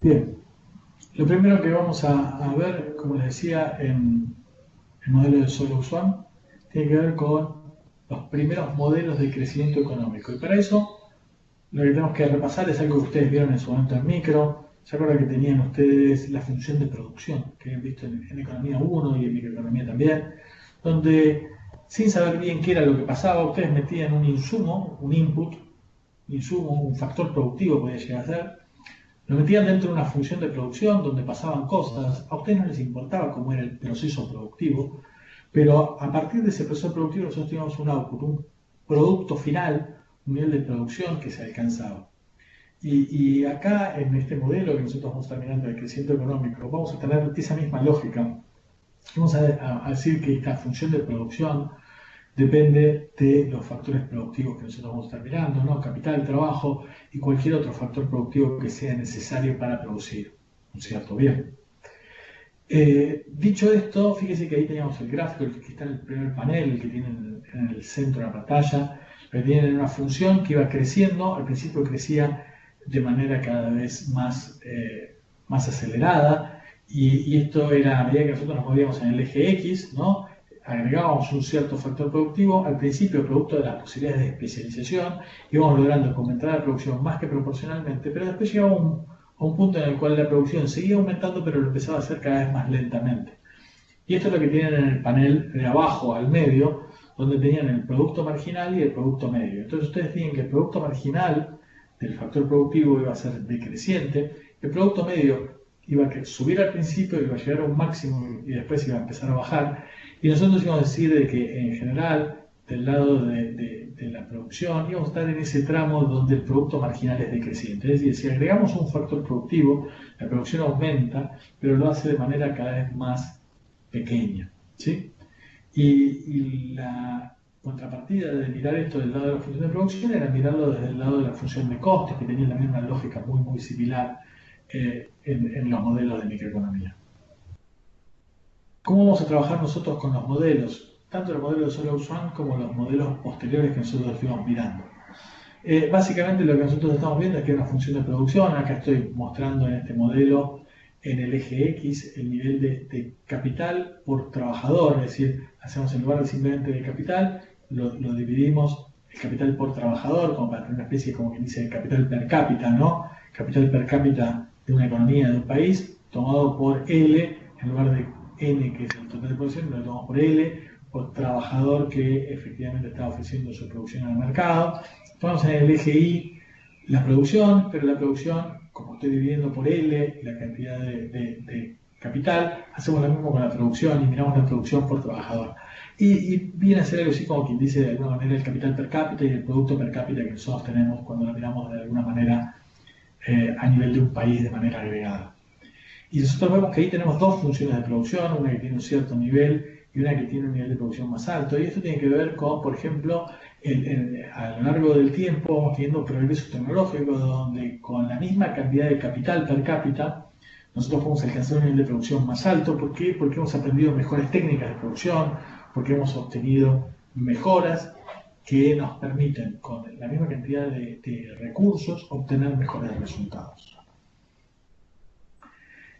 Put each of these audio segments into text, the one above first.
Bien, lo primero que vamos a ver, como les decía, en el modelo de Solux One, tiene que ver con los primeros modelos de crecimiento económico. Y para eso, lo que tenemos que repasar es algo que ustedes vieron en su momento en micro. ¿Se acuerdan que tenían ustedes la función de producción, que habían visto en Economía 1 y en Microeconomía también? Donde, sin saber bien qué era lo que pasaba, ustedes metían un insumo, un input, un factor productivo podía llegar a ser, lo metían dentro de una función de producción donde pasaban cosas. A ustedes no les importaba cómo era el proceso productivo, pero a partir de ese proceso productivo nosotros teníamos un output, un producto final, un nivel de producción que se alcanzaba. Y acá en este modelo que nosotros vamos terminando de crecimiento económico, vamos a tener esa misma lógica. Vamos a decir que esta función de producción depende de los factores productivos que nosotros vamos a estar mirando, ¿no? Capital, trabajo y cualquier otro factor productivo que sea necesario para producir un cierto bien. Dicho esto, fíjese que ahí teníamos el gráfico, el que está en el primer panel, el que tiene en el centro de la pantalla, que tiene una función que iba creciendo. Al principio crecía de manera cada vez más acelerada, y esto era a medida que nosotros nos movíamos en el eje X, ¿no? Agregábamos un cierto factor productivo. Al principio, producto de las posibilidades de especialización, íbamos logrando aumentar la producción más que proporcionalmente, pero después llegaba a un punto en el cual la producción seguía aumentando, pero lo empezaba a hacer cada vez más lentamente. Y esto es lo que tienen en el panel de abajo al medio, donde tenían el producto marginal y el producto medio. Entonces ustedes tienen que el producto marginal del factor productivo iba a ser decreciente, el producto medio iba a subir al principio, iba a llegar a un máximo y después iba a empezar a bajar. Y nosotros íbamos a decir de que en general, del lado de la producción, íbamos a estar en ese tramo donde el producto marginal es decreciente. Es decir, si agregamos un factor productivo, la producción aumenta, pero lo hace de manera cada vez más pequeña, ¿sí? Y la contrapartida de mirar esto del lado de la función de producción era mirarlo desde el lado de la función de costes, que tenía la misma lógica muy similar en los modelos de microeconomía. ¿Cómo vamos a trabajar nosotros con los modelos? Tanto los modelos de Solux One como los modelos posteriores que nosotros fuimos mirando. Básicamente lo que nosotros estamos viendo es que hay una función de producción. Acá estoy mostrando en este modelo en el eje X el nivel de capital por trabajador, es decir, hacemos en lugar de simplemente de capital, lo dividimos el capital por trabajador, como para tener una especie, como quien dice, de capital per cápita, ¿no? Capital per cápita de una economía, de un país, tomado por L, en lugar de N, que es el total de producción, lo tomamos por L, por trabajador que efectivamente está ofreciendo su producción al mercado. Tomamos en el eje Y la producción, pero la producción, como estoy dividiendo por L la cantidad de capital, hacemos lo mismo con la producción y miramos la producción por trabajador. Y viene a ser algo así como quien dice de alguna manera el capital per cápita y el producto per cápita que nosotros tenemos cuando lo miramos de alguna manera a nivel de un país de manera agregada. Y nosotros vemos que ahí tenemos dos funciones de producción, una que tiene un cierto nivel y una que tiene un nivel de producción más alto. Y esto tiene que ver con, por ejemplo, a lo largo del tiempo vamos teniendo progresos tecnológicos donde con la misma cantidad de capital per cápita nosotros podemos alcanzar un nivel de producción más alto. ¿Por qué? Porque hemos aprendido mejores técnicas de producción, porque hemos obtenido mejoras que nos permiten con la misma cantidad de recursos obtener mejores resultados.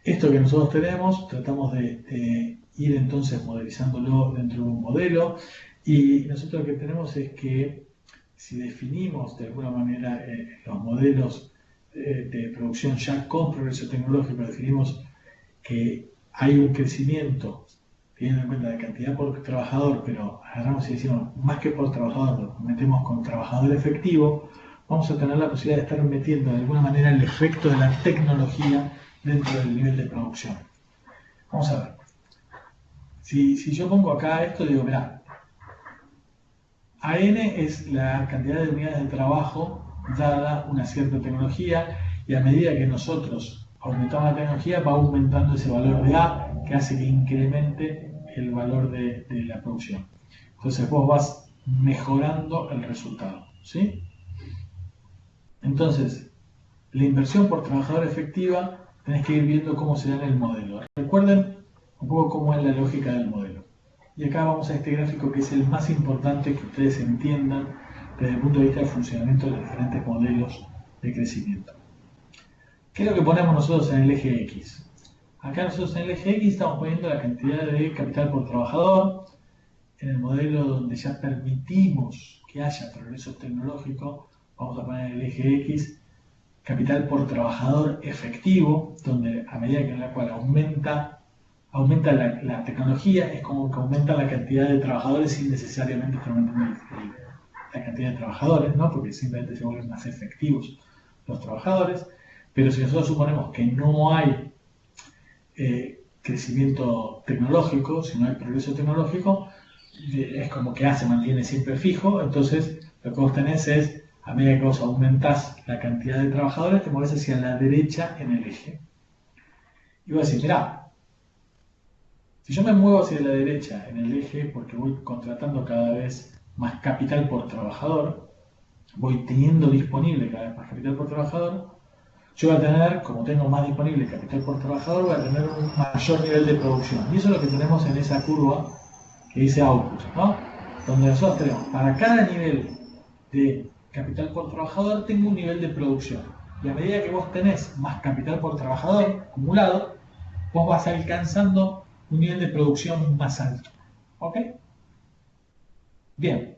Esto que nosotros tenemos, tratamos de ir entonces modelizándolo dentro de un modelo, y nosotros lo que tenemos es que si definimos de alguna manera los modelos de producción ya con progreso tecnológico, definimos que hay un crecimiento teniendo en cuenta la cantidad por trabajador, pero agarramos y decimos más que por trabajador, lo metemos con trabajador efectivo, vamos a tener la posibilidad de estar metiendo de alguna manera el efecto de la tecnología dentro del nivel de producción. Vamos a ver. Si yo pongo acá esto, digo, mirá, AN es la cantidad de unidades de trabajo dada una cierta tecnología, y a medida que nosotros aumentamos la tecnología va aumentando ese valor de A, que hace que incremente el valor de la producción. Entonces vos vas mejorando el resultado, ¿sí? Entonces, la inversión por trabajador efectiva tenés que ir viendo cómo se da en el modelo. Recuerden un poco cómo es la lógica del modelo. Y acá vamos a este gráfico que es el más importante que ustedes entiendan desde el punto de vista del funcionamiento de los diferentes modelos de crecimiento. ¿Qué es lo que ponemos nosotros en el eje X? Acá nosotros en el eje X estamos poniendo la cantidad de capital por trabajador. En el modelo donde ya permitimos que haya progreso tecnológico, vamos a poner en el eje X capital por trabajador efectivo, donde a medida que en la cual aumenta la tecnología, es como que aumenta la cantidad de trabajadores sin necesariamente estar aumentando la cantidad de trabajadores, ¿no? Porque simplemente se vuelven más efectivos los trabajadores. Pero si nosotros suponemos que no hay crecimiento tecnológico, si no hay progreso tecnológico, es como que A se mantiene siempre fijo, entonces lo que vos tenés es, a medida que vos aumentás la cantidad de trabajadores, te mueves hacia la derecha en el eje. Y vos decís, mirá, si yo me muevo hacia la derecha en el eje, porque voy contratando cada vez más capital por trabajador, voy teniendo disponible cada vez más capital por trabajador, yo voy a tener, como tengo más disponible capital por trabajador, voy a tener un mayor nivel de producción. Y eso es lo que tenemos en esa curva que dice output, ¿no? Donde nosotros tenemos, para cada nivel de capital por trabajador, tengo un nivel de producción. Y a medida que vos tenés más capital por trabajador acumulado, vos vas alcanzando un nivel de producción más alto. ¿Ok? Bien.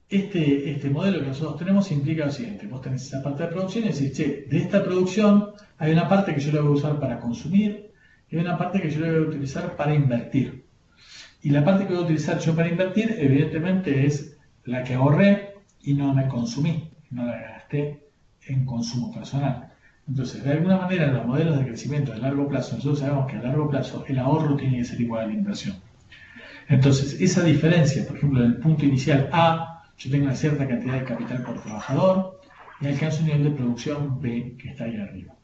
Este modelo que nosotros tenemos implica lo siguiente. Vos tenés esa parte de producción y decís, che, de esta producción hay una parte que yo la voy a usar para consumir y hay una parte que yo la voy a utilizar para invertir. Y la parte que voy a utilizar yo para invertir, evidentemente, es la que ahorré y no me consumí, no la gasté en consumo personal. Entonces, de alguna manera, en los modelos de crecimiento de largo plazo, nosotros sabemos que a largo plazo el ahorro tiene que ser igual a la inversión. Entonces, esa diferencia, por ejemplo, del punto inicial A, yo tengo una cierta cantidad de capital por trabajador y alcanzo un nivel de producción B que está ahí arriba.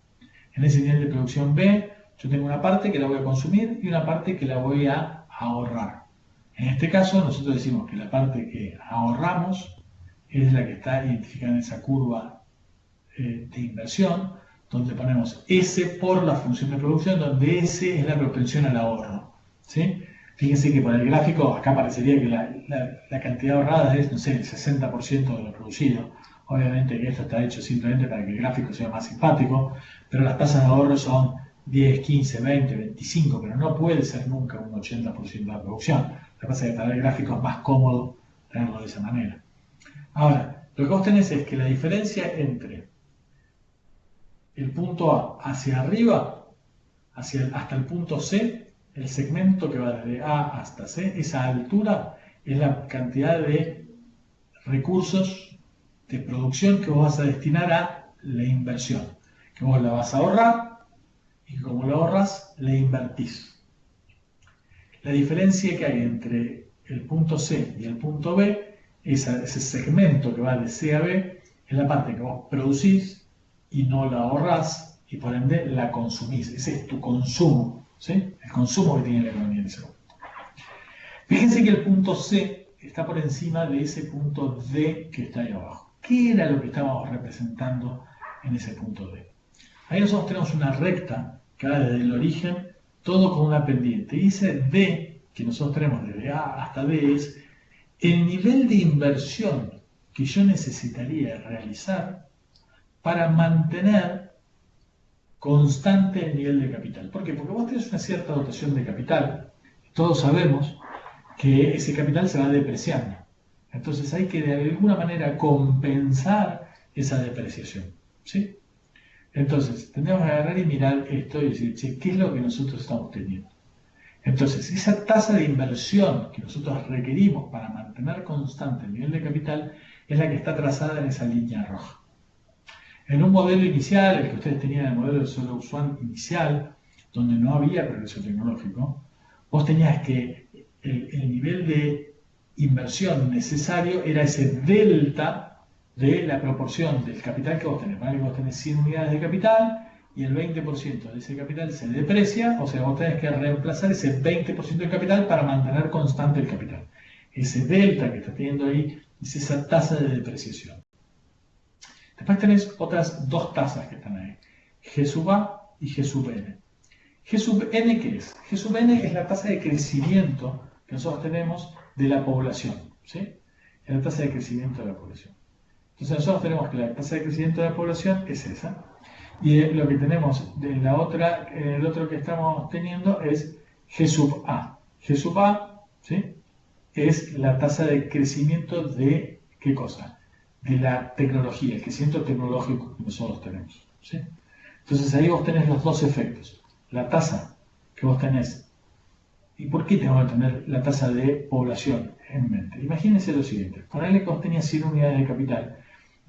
En ese nivel de producción B, yo tengo una parte que la voy a consumir y una parte que la voy a ahorrar. En este caso, nosotros decimos que la parte que ahorramos es la que está identificada en esa curva de inversión, donde ponemos S por la función de producción, donde S es la propensión al ahorro. ¿Sí? Fíjense que por el gráfico acá parecería que la cantidad ahorrada es, no sé, el 60% de lo producido. Obviamente que esto está hecho simplemente para que el gráfico sea más simpático, pero las tasas de ahorro son 10, 15, 20, 25, pero no puede ser nunca un 80% de la producción. Lo que pasa es que para el gráfico es más cómodo tenerlo de esa manera. Ahora, lo que vos tenés es que la diferencia entre el punto A hacia arriba, hasta el punto C, el segmento que va desde A hasta C, esa altura es la cantidad de recursos de producción que vos vas a destinar a la inversión, que vos la vas a ahorrar y que como la ahorras, la invertís. La diferencia que hay entre el punto C y el punto B, ese segmento que va de C a B, es la parte que vos producís y no la ahorrás y por ende la consumís. Ese es tu consumo, ¿sí? El consumo que tiene la economía en ese momento. Fíjense que el punto C está por encima de ese punto D que está ahí abajo. ¿Qué era lo que estábamos representando en ese punto D? Ahí nosotros tenemos una recta que va desde el origen, todo con una pendiente. Y ese D que nosotros tenemos desde A hasta D es el nivel de inversión que yo necesitaría realizar para mantener constante el nivel de capital. ¿Por qué? Porque vos tenés una cierta dotación de capital. Todos sabemos que ese capital se va depreciando. Entonces hay que de alguna manera compensar esa depreciación. ¿Sí? Entonces, tendríamos que agarrar y mirar esto y decir, che, ¿qué es lo que nosotros estamos teniendo? Entonces, esa tasa de inversión que nosotros requerimos para mantener constante el nivel de capital es la que está trazada en esa línea roja. En un modelo inicial, el que ustedes tenían, el modelo de Solous-Swan inicial, donde no había progreso tecnológico, vos tenías que el nivel de inversión necesario era ese delta de la proporción del capital que vos tenés. ¿Vale? Vos tenés 100 unidades de capital y el 20% de ese capital se deprecia, o sea, vos tenés que reemplazar ese 20% del capital para mantener constante el capital. Ese delta que está teniendo ahí es esa tasa de depreciación. Después tenés otras dos tasas que están ahí, G sub A y G sub N. G sub N, ¿qué es? G sub N es la tasa de crecimiento que nosotros tenemos de la población, ¿sí? Es la tasa de crecimiento de la población. Entonces nosotros tenemos que la tasa de crecimiento de la población es esa. Y lo que tenemos en la otra, el otro que estamos teniendo es G sub A. G sub A, ¿sí?, es la tasa de crecimiento de, ¿qué cosa? De la tecnología, el crecimiento tecnológico que nosotros tenemos, ¿sí? Entonces ahí vos tenés los dos efectos. La tasa que vos tenés. ¿Y por qué tengo que tener la tasa de población en mente? Imagínense lo siguiente. Ponele que vos tenías 100 unidades de capital,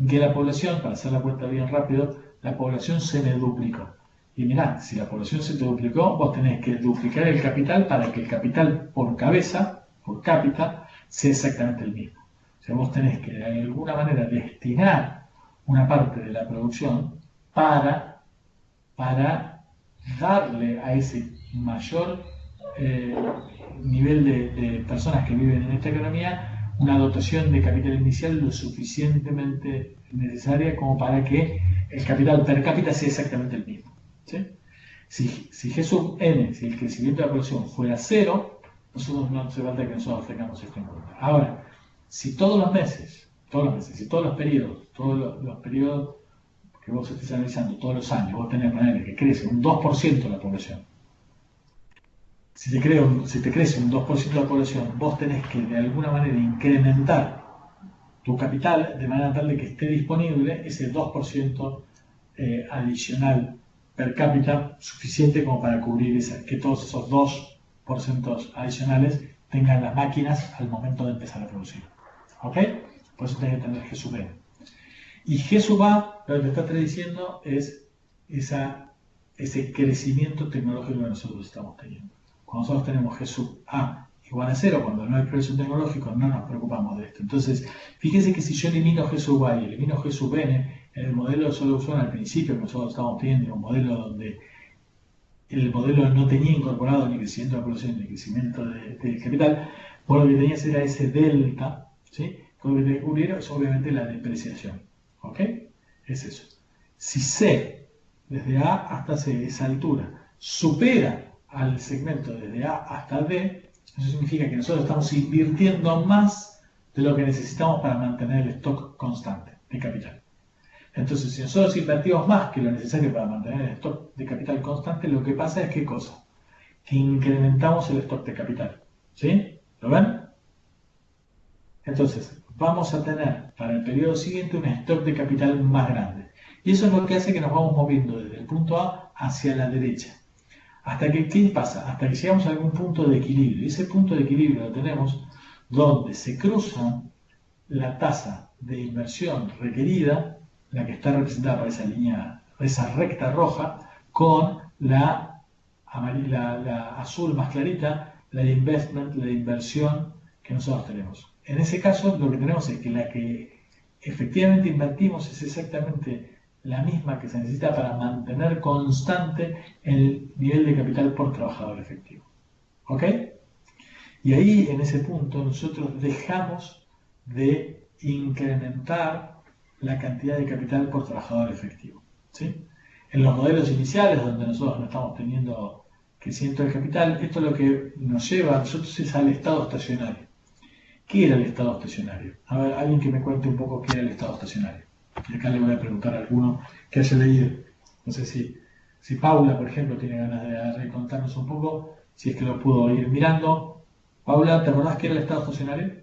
que la población, para hacer la cuenta bien rápido, la población se me duplicó. Y mirá, si la población se te duplicó, vos tenés que duplicar el capital para que el capital por cabeza, por cápita, sea exactamente el mismo. O sea, vos tenés que de alguna manera destinar una parte de la producción para darle a ese mayor nivel de personas que viven en esta economía una dotación de capital inicial lo suficientemente necesaria como para que el capital per cápita sea exactamente el mismo, ¿sí? Si G sub n, si el crecimiento de la población fuera cero, nosotros no hace falta que nosotros tengamos esto en cuenta. Ahora, si todos los meses, si todos los periodos, que vos estés analizando, todos los años, vos tenés que ponerle que crece un 2% la población. Si te crece un 2% de la población, vos tenés que de alguna manera incrementar tu capital de manera tal de que esté disponible ese 2% adicional per cápita suficiente como para cubrir que todos esos 2% adicionales tengan las máquinas al momento de empezar a producir. ¿Ok? Por eso tenés que tener G sub N. Y G sub A, lo que te está diciendo es ese crecimiento tecnológico que nosotros estamos teniendo. Cuando nosotros tenemos G sub A igual a 0, cuando no hay progreso tecnológico, no nos preocupamos de esto. Entonces, fíjense que si yo elimino G sub A y elimino G sub N, en el modelo de solo opción al principio que nosotros estábamos teniendo, un modelo donde el modelo no tenía incorporado ni crecimiento de la población ni crecimiento del capital, por lo que tenías era ese delta, ¿sí? Lo que te descubrieron es obviamente la depreciación. ¿Ok? Es eso. Si C, desde A hasta C, esa altura, supera al segmento desde A hasta D, eso significa que nosotros estamos invirtiendo más de lo que necesitamos para mantener el stock constante de capital. Entonces, si nosotros invertimos más que lo necesario para mantener el stock de capital constante, lo que pasa es ¿qué cosa? Que incrementamos el stock de capital. ¿Sí? ¿Lo ven? Entonces, vamos a tener para el periodo siguiente un stock de capital más grande. Y eso es lo que hace que nos vamos moviendo desde el punto A hacia la derecha. Hasta que, ¿qué pasa? Hasta que llegamos a algún punto de equilibrio. Y ese punto de equilibrio lo tenemos donde se cruzan la tasa de inversión requerida, la que está representada por esa línea, esa recta roja, con la azul más clarita, la de investment, la de inversión que nosotros tenemos. En ese caso, lo que tenemos es que la que efectivamente invertimos es exactamente la misma que se necesita para mantener constante el nivel de capital por trabajador efectivo. ¿Ok? Y ahí, en ese punto, nosotros dejamos de incrementar la cantidad de capital por trabajador efectivo. ¿Sí? En los modelos iniciales, donde nosotros no estamos teniendo crecimiento del capital, esto lo que nos lleva a nosotros es al estado estacionario. ¿Qué era el estado estacionario? A ver, alguien que me cuente un poco qué era el estado estacionario. Y acá le voy a preguntar a alguno que haya leído. No sé si Paula, por ejemplo, tiene ganas de contarnos un poco, si es que lo pudo ir mirando. Paula, ¿te acordás qué era el estado estacionario?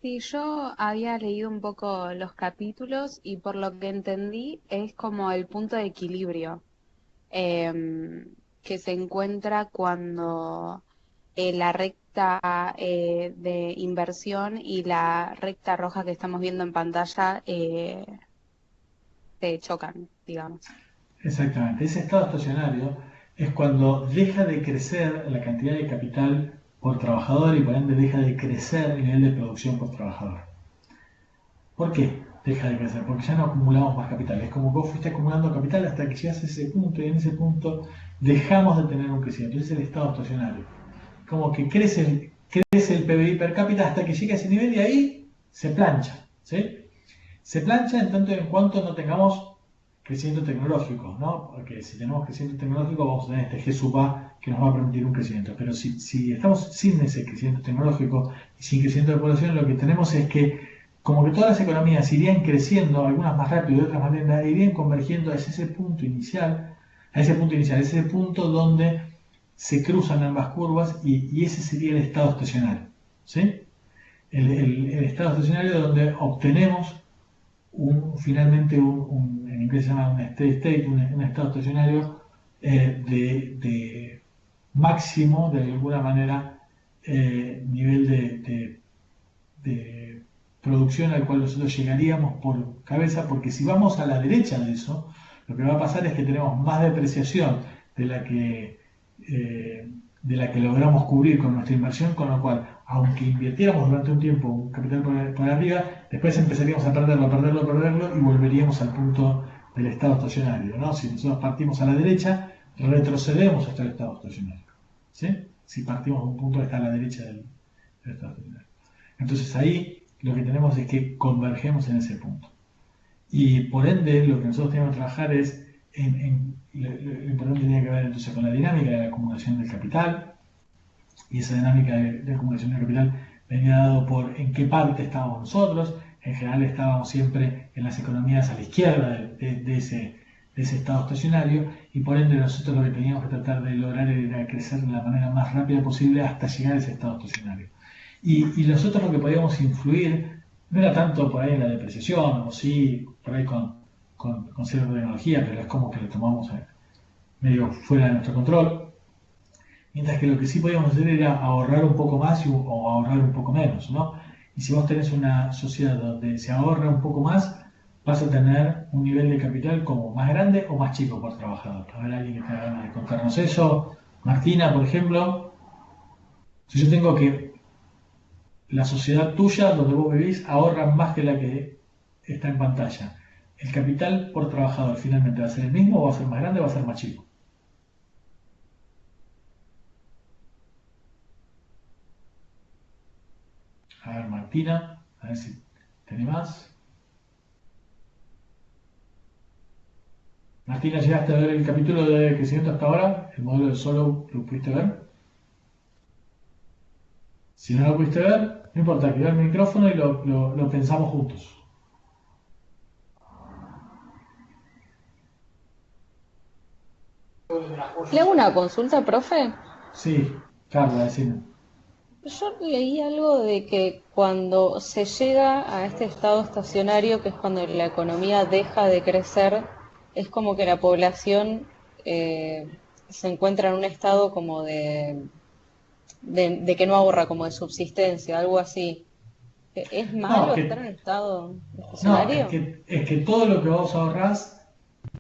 Sí, yo había leído un poco los capítulos y por lo que entendí es como el punto de equilibrio que se encuentra cuando la recta de inversión y la recta roja que estamos viendo en pantalla se chocan, digamos. Exactamente. Ese estado estacionario es cuando deja de crecer la cantidad de capital por trabajador y por ende deja de crecer el nivel de producción por trabajador. ¿Por qué deja de crecer? Porque ya no acumulamos más capital. Es como que vos fuiste acumulando capital hasta que llegas a ese punto y en ese punto dejamos de tener un crecimiento. Ese es el estado estacionario. Como que crece el PBI per cápita hasta que llega a ese nivel y ahí se plancha. ¿Sí? Se plancha en tanto y en cuanto no tengamos crecimiento tecnológico, ¿no? Porque si tenemos crecimiento tecnológico vamos a tener este G sub A que nos va a permitir un crecimiento. Pero si estamos sin ese crecimiento tecnológico y sin crecimiento de población, lo que tenemos es que como que todas las economías irían creciendo, algunas más rápido y otras más lentas, e irían convergiendo hacia ese punto inicial, a ese punto donde se cruzan ambas curvas y ese sería el estado estacionario. ¿Sí? El estado estacionario donde obtenemos finalmente en inglés se llama un steady state, un estado estacionario de máximo, de alguna manera, nivel de producción al cual nosotros llegaríamos por cabeza, porque si vamos a la derecha de eso, lo que va a pasar es que tenemos más depreciación de la que, de la que logramos cubrir con nuestra inversión, con lo cual, aunque invirtiéramos durante un tiempo un capital por arriba, después empezaríamos a perderlo y volveríamos al punto del estado estacionario, ¿no? Si nosotros partimos a la derecha, retrocedemos hasta el estado estacionario, ¿sí? Si partimos de un punto que está a la derecha del estado estacionario. Entonces ahí lo que tenemos es que convergemos en ese punto. Y por ende, lo que nosotros tenemos que trabajar es lo importante tiene que ver entonces con la dinámica de la acumulación del capital, y esa dinámica de acumulación del capital venía dado por en qué parte estábamos nosotros. En general estábamos siempre en las economías a la izquierda de ese estado estacionario, y por ende nosotros lo que teníamos que tratar de lograr era crecer de la manera más rápida posible hasta llegar a ese estado estacionario. Y nosotros lo que podíamos influir no era tanto por ahí en la depreciación, o sí, por ahí con cierta tecnología, pero es como que lo tomamos medio fuera de nuestro control. Mientras que lo que sí podíamos hacer era ahorrar un poco más o ahorrar un poco menos, ¿no? Y si vos tenés una sociedad donde se ahorra un poco más, vas a tener un nivel de capital como más grande o más chico por trabajador. A ver, alguien que tenga ganas de contarnos eso. Martina, por ejemplo, si yo tengo que la sociedad tuya, donde vos vivís, ahorra más que la que está en pantalla. ¿El capital por trabajador finalmente va a ser el mismo o va a ser más grande o va a ser más chico? A ver, Martina, a ver si tenés más. Martina, ¿llegaste a ver el capítulo de crecimiento hasta ahora? ¿El modelo de Solow lo pudiste ver? Si no lo pudiste ver, no importa, activa el micrófono y lo pensamos juntos. Le hago una consulta, profe. Sí, Carla, decime. Yo leí algo de que cuando se llega a este estado estacionario, que es cuando la economía deja de crecer, es como que la población eh, se encuentra en un estado como de que no ahorra, como de subsistencia, algo así. ¿Es No, malo estar en estado no, estacionario? es que todo lo que vos ahorrás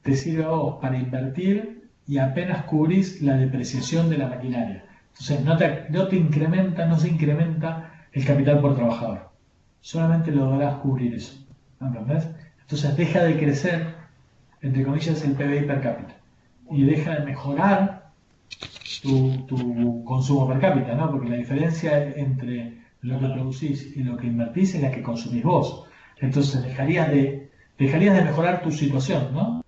te sirve a vos para invertir y apenas cubrís la depreciación de la maquinaria. Entonces no se incrementa el capital por trabajador. Solamente lográs cubrir eso. ¿Entendés? Entonces deja de crecer, entre comillas, el PBI per cápita. Y deja de mejorar tu consumo per cápita, ¿no? Porque la diferencia entre lo que producís y lo que invertís es la que consumís vos. Entonces dejarías de mejorar tu situación, ¿no?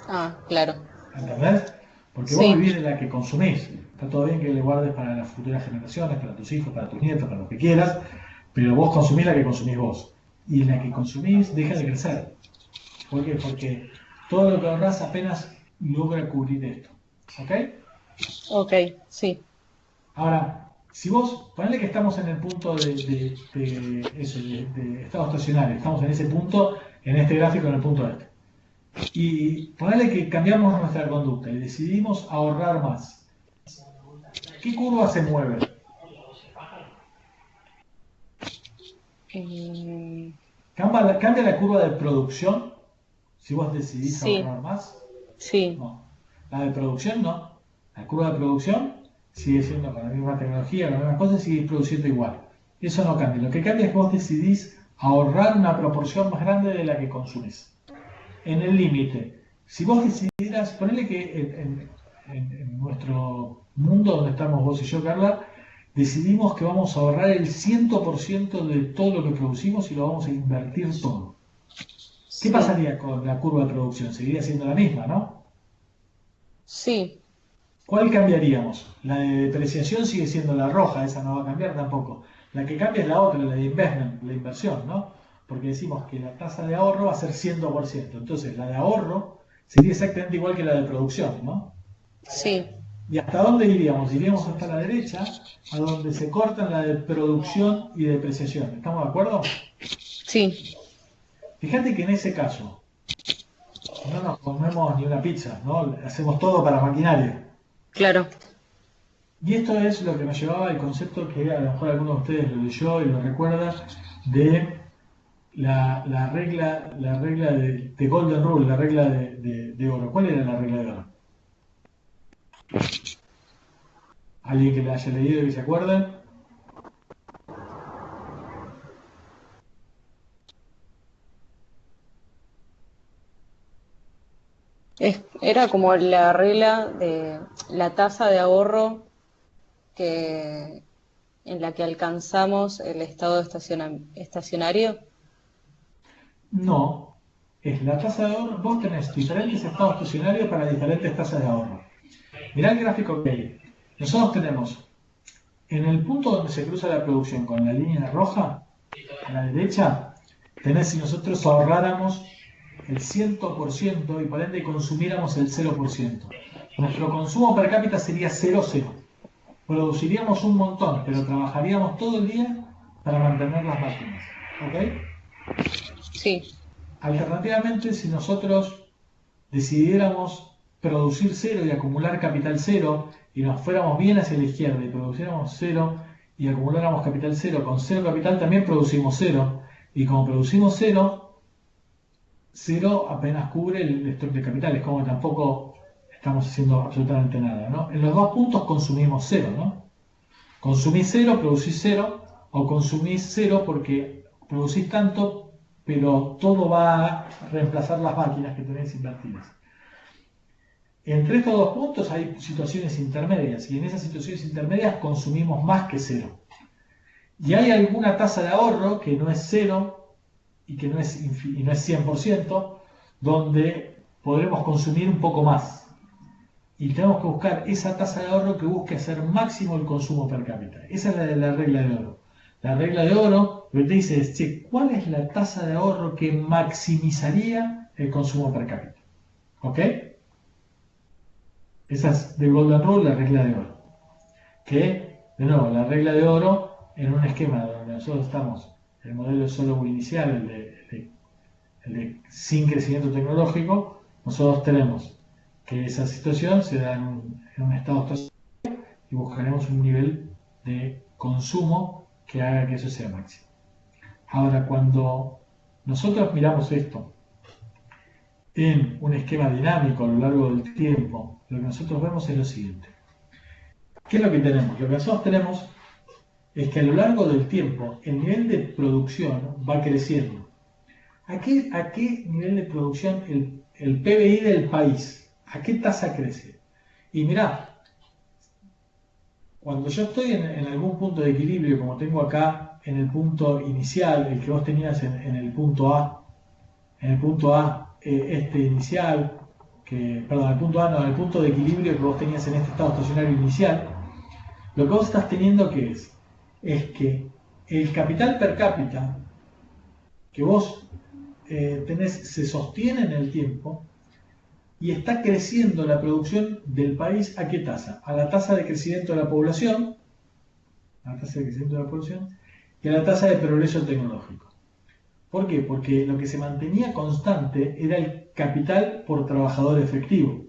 Ah, claro. ¿Entendés? Porque vos Sí, vivís de la que consumís. Está todo bien que le guardes para las futuras generaciones, para tus hijos, para tus nietos, para lo que quieras, pero vos consumís la que consumís vos. Y la que consumís deja de crecer. ¿Por qué? Porque todo lo que ahorrás apenas logra cubrir esto. ¿Ok? ok, sí, Ahora, si vos, ponele que estamos en el punto de estado estacionario, estamos en ese punto, en este gráfico, en el punto este. Y ponele que cambiamos nuestra conducta y decidimos ahorrar más. ¿Qué curva se mueve? Mm, ¿Cambia la curva de producción si vos decidís sí, ahorrar más? sí. No. La de producción no. La curva de producción sigue siendo con la misma tecnología, con las mismas cosas, sigue produciendo igual. Eso no cambia. Lo que cambia es que vos decidís ahorrar una proporción más grande de la que consumís. En el límite. Si vos decidieras, ponele que en nuestro mundo donde estamos vos y yo, Carla, decidimos que vamos a ahorrar el 100% de todo lo que producimos y lo vamos a invertir todo. ¿Qué Sí, pasaría con la curva de producción? Seguiría siendo la misma, ¿no? sí, ¿Cuál cambiaríamos? La de depreciación sigue siendo la roja, esa no va a cambiar tampoco. La que cambia es la otra, la de investment, la inversión, ¿no? Porque decimos que la tasa de ahorro va a ser 100%. Entonces, la de ahorro sería exactamente igual que la de producción, ¿no? Sí, ¿Y hasta dónde iríamos? Iríamos hasta la derecha, a donde se cortan la de producción y depreciación. ¿Estamos de acuerdo? sí, Fíjate que en ese caso no nos comemos ni una pizza, ¿no? Hacemos todo para maquinaria. claro. Y esto es lo que nos llevaba al concepto que a lo mejor alguno de ustedes lo leyó y lo recuerda, de la regla de Golden Rule, la regla de oro. ¿Cuál era la regla de oro? ¿Alguien que la haya leído y que se acuerde? Era como la regla de la tasa de ahorro que, en la que alcanzamos el estado estacionario. No, es la tasa de ahorro. Vos tenés diferentes estados estacionarios para diferentes tasas de ahorro. Mirá el gráfico que hay. Nosotros tenemos en el punto donde se cruza la producción con la línea roja, a la derecha, tenés si nosotros ahorráramos el 100% y por ende consumiéramos el 0%. Nuestro consumo per cápita sería 0,0. Produciríamos un montón, pero trabajaríamos todo el día para mantener las máquinas. ¿Ok? Sí, Alternativamente, si nosotros decidiéramos producir cero y acumular capital cero y nos fuéramos bien hacia la izquierda y produciéramos cero y acumuláramos capital cero, con cero capital también producimos cero, y como producimos cero, cero apenas cubre el stock de capital, es como que tampoco estamos haciendo absolutamente nada, ¿no? En los dos puntos consumimos cero, ¿no? Consumís cero, producís cero, o consumís cero porque producís tanto, pero todo va a reemplazar las máquinas que tenéis invertidas. Entre estos dos puntos hay situaciones intermedias, y en esas situaciones intermedias consumimos más que cero. Y hay alguna tasa de ahorro que no es cero y que no es 100%, donde podremos consumir un poco más. Y tenemos que buscar esa tasa de ahorro que busque hacer máximo el consumo per cápita. Esa es la regla de oro. La regla de oro lo que te dice es, che, ¿cuál es la tasa de ahorro que maximizaría el consumo per cápita? ¿Ok? Esa es de Golden Rule, la regla de oro. Que, de nuevo, la regla de oro en un esquema donde nosotros estamos, el modelo solo inicial, el de sin crecimiento tecnológico, nosotros tenemos que esa situación se da en un estado estacionario y buscaremos un nivel de consumo que haga que eso sea máximo. Ahora, cuando nosotros miramos esto en un esquema dinámico a lo largo del tiempo, lo que nosotros vemos es lo siguiente. ¿Qué es lo que tenemos? Lo que nosotros tenemos es que a lo largo del tiempo el nivel de producción va creciendo. ¿A qué nivel de producción el PBI del país? ¿A qué tasa crece? Y mirá, cuando yo estoy en algún punto de equilibrio, como tengo acá en el punto inicial, el que vos tenías en el punto A, este inicial, perdón, el punto A no, el punto de equilibrio que vos tenías en este estado estacionario inicial, lo que vos estás teniendo que es que el capital per cápita que vos tenés se sostiene en el tiempo y está creciendo la producción del país ¿a qué tasa? A la tasa de crecimiento de la población, y a la tasa de progreso tecnológico. ¿Por qué? Porque lo que se mantenía constante era el capital por trabajador efectivo.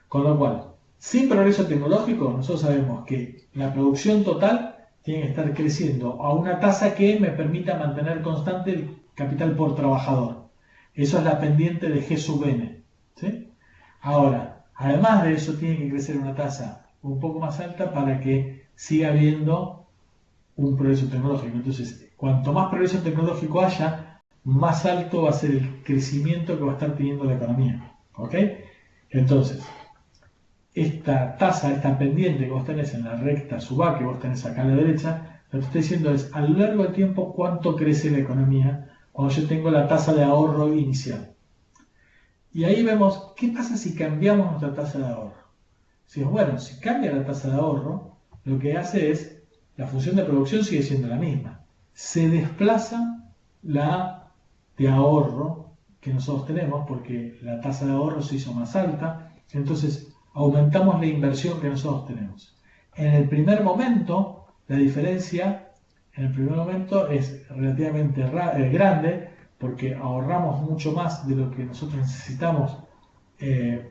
Con lo cual, sin progreso tecnológico, nosotros sabemos que la producción total tiene que estar creciendo a una tasa que me permita mantener constante el capital por trabajador. Eso es la pendiente de G sub n. ¿Sí? Ahora, además de eso, tiene que crecer una tasa un poco más alta para que siga habiendo un progreso tecnológico. Entonces, cuanto más progreso tecnológico haya, más alto va a ser el crecimiento que va a estar teniendo la economía. ¿Ok? Entonces, esta tasa, esta pendiente que vos tenés en la recta suba, que vos tenés acá a la derecha, lo que estoy diciendo es, a lo largo del tiempo, cuánto crece la economía cuando yo tengo la tasa de ahorro inicial. Y ahí vemos, ¿qué pasa si cambiamos nuestra tasa de ahorro? Si cambia la tasa de ahorro, lo que hace es la función de producción sigue siendo la misma. Se desplaza la de ahorro que nosotros tenemos porque la tasa de ahorro se hizo más alta, entonces aumentamos la inversión que nosotros tenemos. En el primer momento, la diferencia es relativamente grande porque ahorramos mucho más de lo que nosotros necesitamos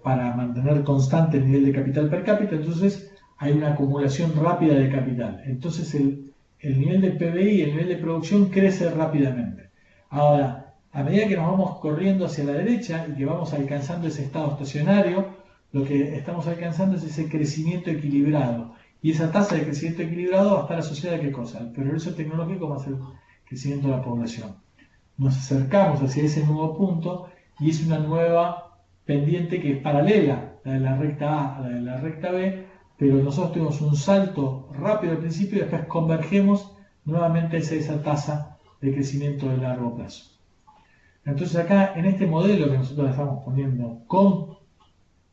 para mantener constante el nivel de capital per cápita, entonces hay una acumulación rápida de capital. Entonces el nivel de PBI, el nivel de producción crece rápidamente. Ahora, a medida que nos vamos corriendo hacia la derecha y que vamos alcanzando ese estado estacionario, lo que estamos alcanzando es ese crecimiento equilibrado. Y esa tasa de crecimiento equilibrado va a estar asociada a ¿qué cosa? Al progreso tecnológico más el crecimiento de la población. Nos acercamos hacia ese nuevo punto y es una nueva pendiente que es paralela, la de la recta A a la de la recta B, pero nosotros tuvimos un salto rápido al principio y después convergemos nuevamente hacia esa tasa de crecimiento de largo plazo. Entonces acá, en este modelo que nosotros estamos poniendo con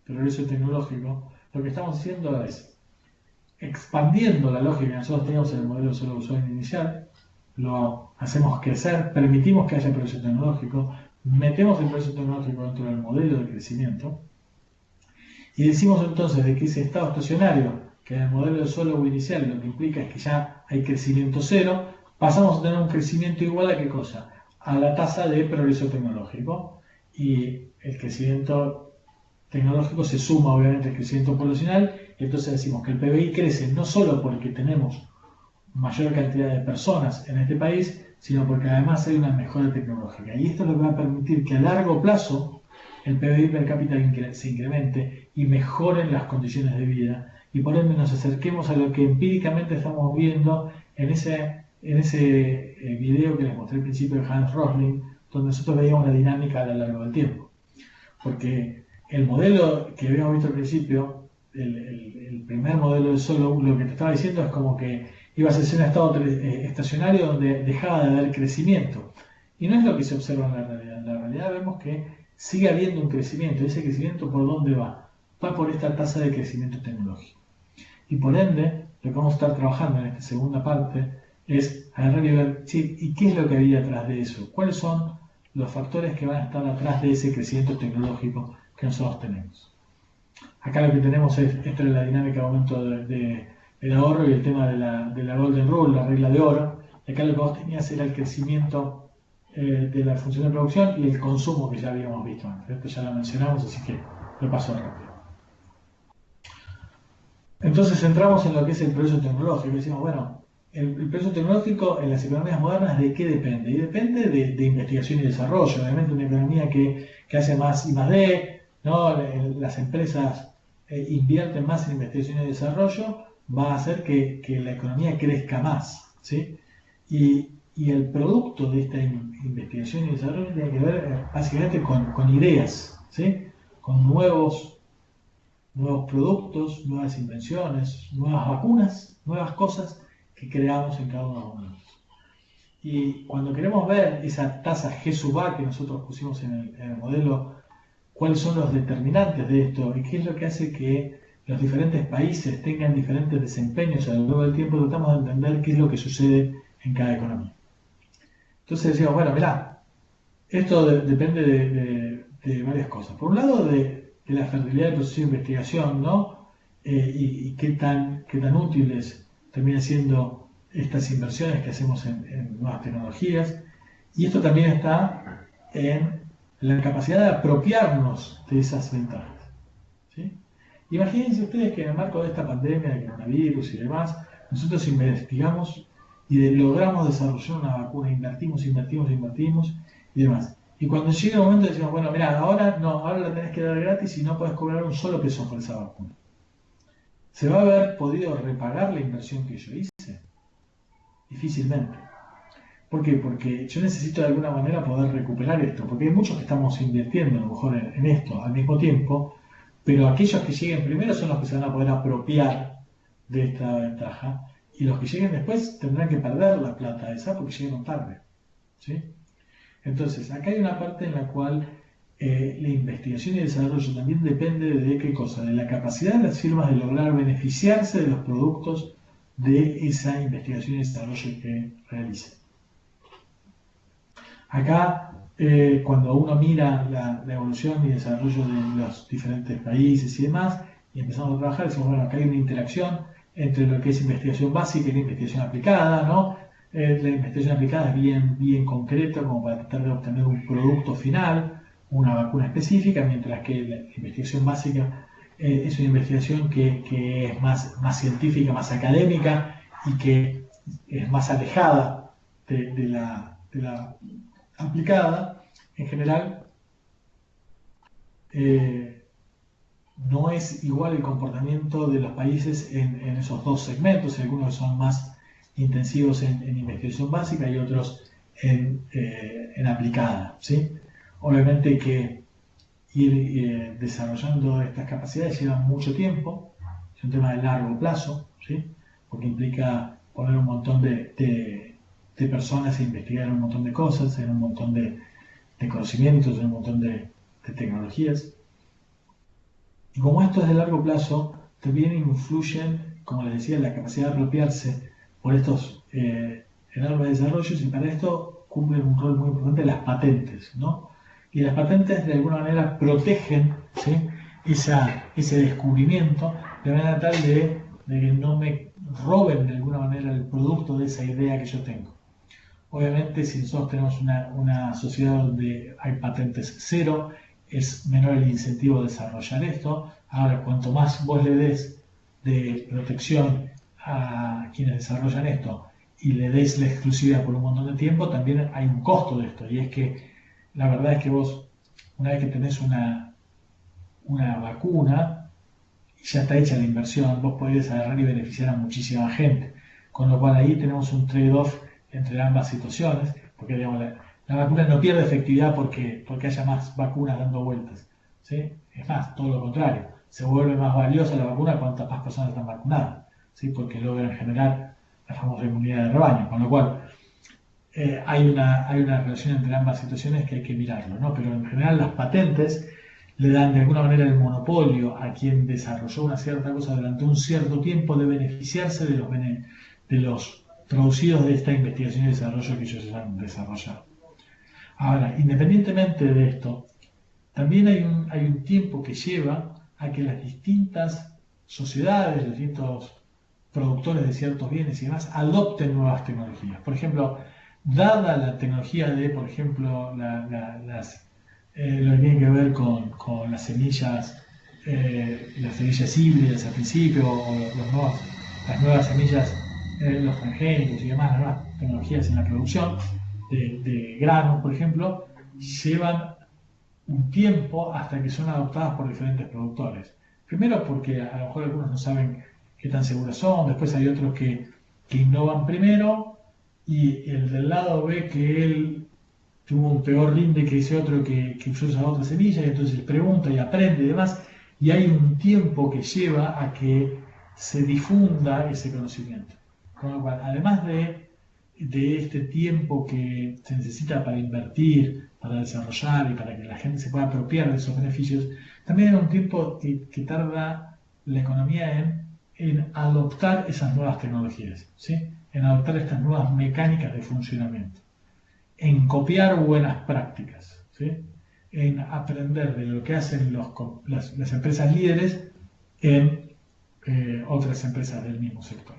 progreso tecnológico, lo que estamos haciendo es expandiendo la lógica que nosotros teníamos en el modelo solo usuario inicial, lo hacemos crecer, permitimos que haya progreso tecnológico, metemos el progreso tecnológico dentro del modelo de crecimiento y decimos entonces de que ese estado estacionario, que en el modelo de solo inicial lo que implica es que ya hay crecimiento cero, pasamos a tener un crecimiento igual a ¿qué cosa? A la tasa de progreso tecnológico, y el crecimiento tecnológico se suma obviamente al crecimiento poblacional, y entonces decimos que el PBI crece no solo porque tenemos mayor cantidad de personas en este país, sino porque además hay una mejora tecnológica. Y esto es lo que va a permitir que a largo plazo el PBI per cápita se incremente y mejoren las condiciones de vida, y por ende nos acerquemos a lo que empíricamente estamos viendo en ese video que les mostré al principio de Hans Rosling, donde nosotros veíamos la dinámica a lo largo del tiempo. Porque el modelo que habíamos visto al principio, el primer modelo de solo, lo que te estaba diciendo es como que iba a ser un estado estacionario donde dejaba de haber crecimiento. Y no es lo que se observa en la realidad. En la realidad vemos que sigue habiendo un crecimiento. ¿Y ese crecimiento por dónde va? Va por esta tasa de crecimiento tecnológico. Y por ende, lo que vamos a estar trabajando en esta segunda parte es agarrar y ver, sí, ¿y qué es lo que había atrás de eso? ¿Cuáles son los factores que van a estar atrás de ese crecimiento tecnológico que nosotros tenemos? Acá lo que tenemos es, esto es la dinámica de aumento del ahorro y el tema de la Golden Rule, la regla de oro. Y acá lo que vos tenías era el crecimiento de la función de producción y el consumo que ya habíamos visto antes. Esto ya lo mencionamos, así que lo paso rápido. Entonces entramos en lo que es el progreso tecnológico. Decimos, bueno, el progreso tecnológico en las economías modernas, ¿de qué depende? Y depende de investigación y desarrollo. Obviamente una economía que hace más I+D, ¿no? Las empresas invierten más en investigación y desarrollo, va a hacer que la economía crezca más, ¿sí? Y el producto de esta investigación y desarrollo tiene que ver básicamente con ideas, ¿sí? Con nuevos productos, nuevas invenciones, nuevas vacunas, nuevas cosas que creamos en cada uno de nosotros. Y cuando queremos ver esa tasa G sub A que nosotros pusimos en el modelo, cuáles son los determinantes de esto y qué es lo que hace que los diferentes países tengan diferentes desempeños a lo largo del tiempo, tratamos de entender qué es lo que sucede en cada economía. Entonces decimos, bueno, mirá, esto depende de varias cosas. Por un lado, de la fertilidad del proceso de investigación, ¿no? Y qué tan útiles terminan siendo estas inversiones que hacemos en nuevas tecnologías. Y esto también está en la capacidad de apropiarnos de esas ventajas, ¿sí? Imagínense ustedes que en el marco de esta pandemia, de coronavirus y demás, nosotros investigamos y logramos desarrollar una vacuna, invertimos y demás. Y cuando llega el momento decimos, bueno, mirá, ahora la tenés que dar gratis y no podés cobrar un solo peso por esa vacuna. ¿Se va a haber podido repagar la inversión que yo hice? Difícilmente. ¿Por qué? Porque yo necesito de alguna manera poder recuperar esto, porque hay muchos que estamos invirtiendo a lo mejor en esto al mismo tiempo, pero aquellos que lleguen primero son los que se van a poder apropiar de esta ventaja, y los que lleguen después tendrán que perder la plata esa porque llegaron tarde, ¿sí? Entonces, acá hay una parte en la cual la investigación y desarrollo también depende de qué cosa, de la capacidad de las firmas de lograr beneficiarse de los productos de esa investigación y desarrollo que realice. Acá, cuando uno mira la evolución y desarrollo de los diferentes países y demás, y empezamos a trabajar, decimos, bueno, acá hay una interacción entre lo que es investigación básica y la investigación aplicada, ¿no? La investigación aplicada es bien concreta, como para tratar de obtener un producto final, una vacuna específica, mientras que la investigación básica es una investigación que es más científica, más académica y que es más alejada de la aplicada. En general, no es igual el comportamiento de los países en esos dos segmentos. Algunos son más intensivos en investigación básica y otros en aplicada, ¿sí? Obviamente que ir desarrollando estas capacidades lleva mucho tiempo, es un tema de largo plazo, ¿sí? Porque implica poner un montón de personas e investigar un montón de cosas, en un montón de conocimientos, en un montón de tecnologías. Y como esto es de largo plazo, también influyen, como les decía, la capacidad de apropiarse por estos enormes desarrollos, y para esto cumplen un rol muy importante las patentes, ¿no? Y las patentes de alguna manera protegen, ¿sí?, ese descubrimiento de manera tal de que no me roben de alguna manera el producto de esa idea que yo tengo. Obviamente, si nosotros tenemos una sociedad donde hay patentes cero, es menor el incentivo a desarrollar esto. Ahora, cuanto más vos le des de protección a quienes desarrollan esto y le des la exclusividad por un montón de tiempo, también hay un costo de esto. Y es que la verdad es que vos, una vez que tenés una vacuna, y ya está hecha la inversión, vos podés agarrar y beneficiar a muchísima gente. Con lo cual ahí tenemos un trade-off entre ambas situaciones, porque digamos, la vacuna no pierde efectividad porque haya más vacunas dando vueltas, ¿sí? Es más, todo lo contrario, se vuelve más valiosa la vacuna cuantas más personas están vacunadas, ¿sí? Porque logran generar la famosa inmunidad de rebaño, con lo cual hay una relación entre ambas situaciones que hay que mirarlo, ¿no? Pero en general las patentes le dan de alguna manera el monopolio a quien desarrolló una cierta cosa durante un cierto tiempo de beneficiarse de los producidos de esta investigación y desarrollo que ellos han desarrollado. Ahora, independientemente de esto, también hay un tiempo que lleva a que las distintas sociedades, los distintos productores de ciertos bienes y demás, adopten nuevas tecnologías. Por ejemplo, dada la tecnología de, por ejemplo, lo que tiene que ver con las semillas híbridas al principio, o las nuevas semillas, los transgénicos y demás, las nuevas tecnologías en la producción de granos, por ejemplo, llevan un tiempo hasta que son adoptadas por diferentes productores. Primero porque a lo mejor algunos no saben qué tan seguras son, después hay otros que innovan primero y el del lado ve que él tuvo un peor rinde que ese otro que usa otra semilla, y entonces pregunta y aprende y demás, y hay un tiempo que lleva a que se difunda ese conocimiento. Con lo cual, además de este tiempo que se necesita para invertir, para desarrollar y para que la gente se pueda apropiar de esos beneficios, también hay un tiempo que tarda la economía en adoptar esas nuevas tecnologías, ¿sí? En adoptar estas nuevas mecánicas de funcionamiento, en copiar buenas prácticas, ¿sí? En aprender de lo que hacen las empresas líderes en otras empresas del mismo sector.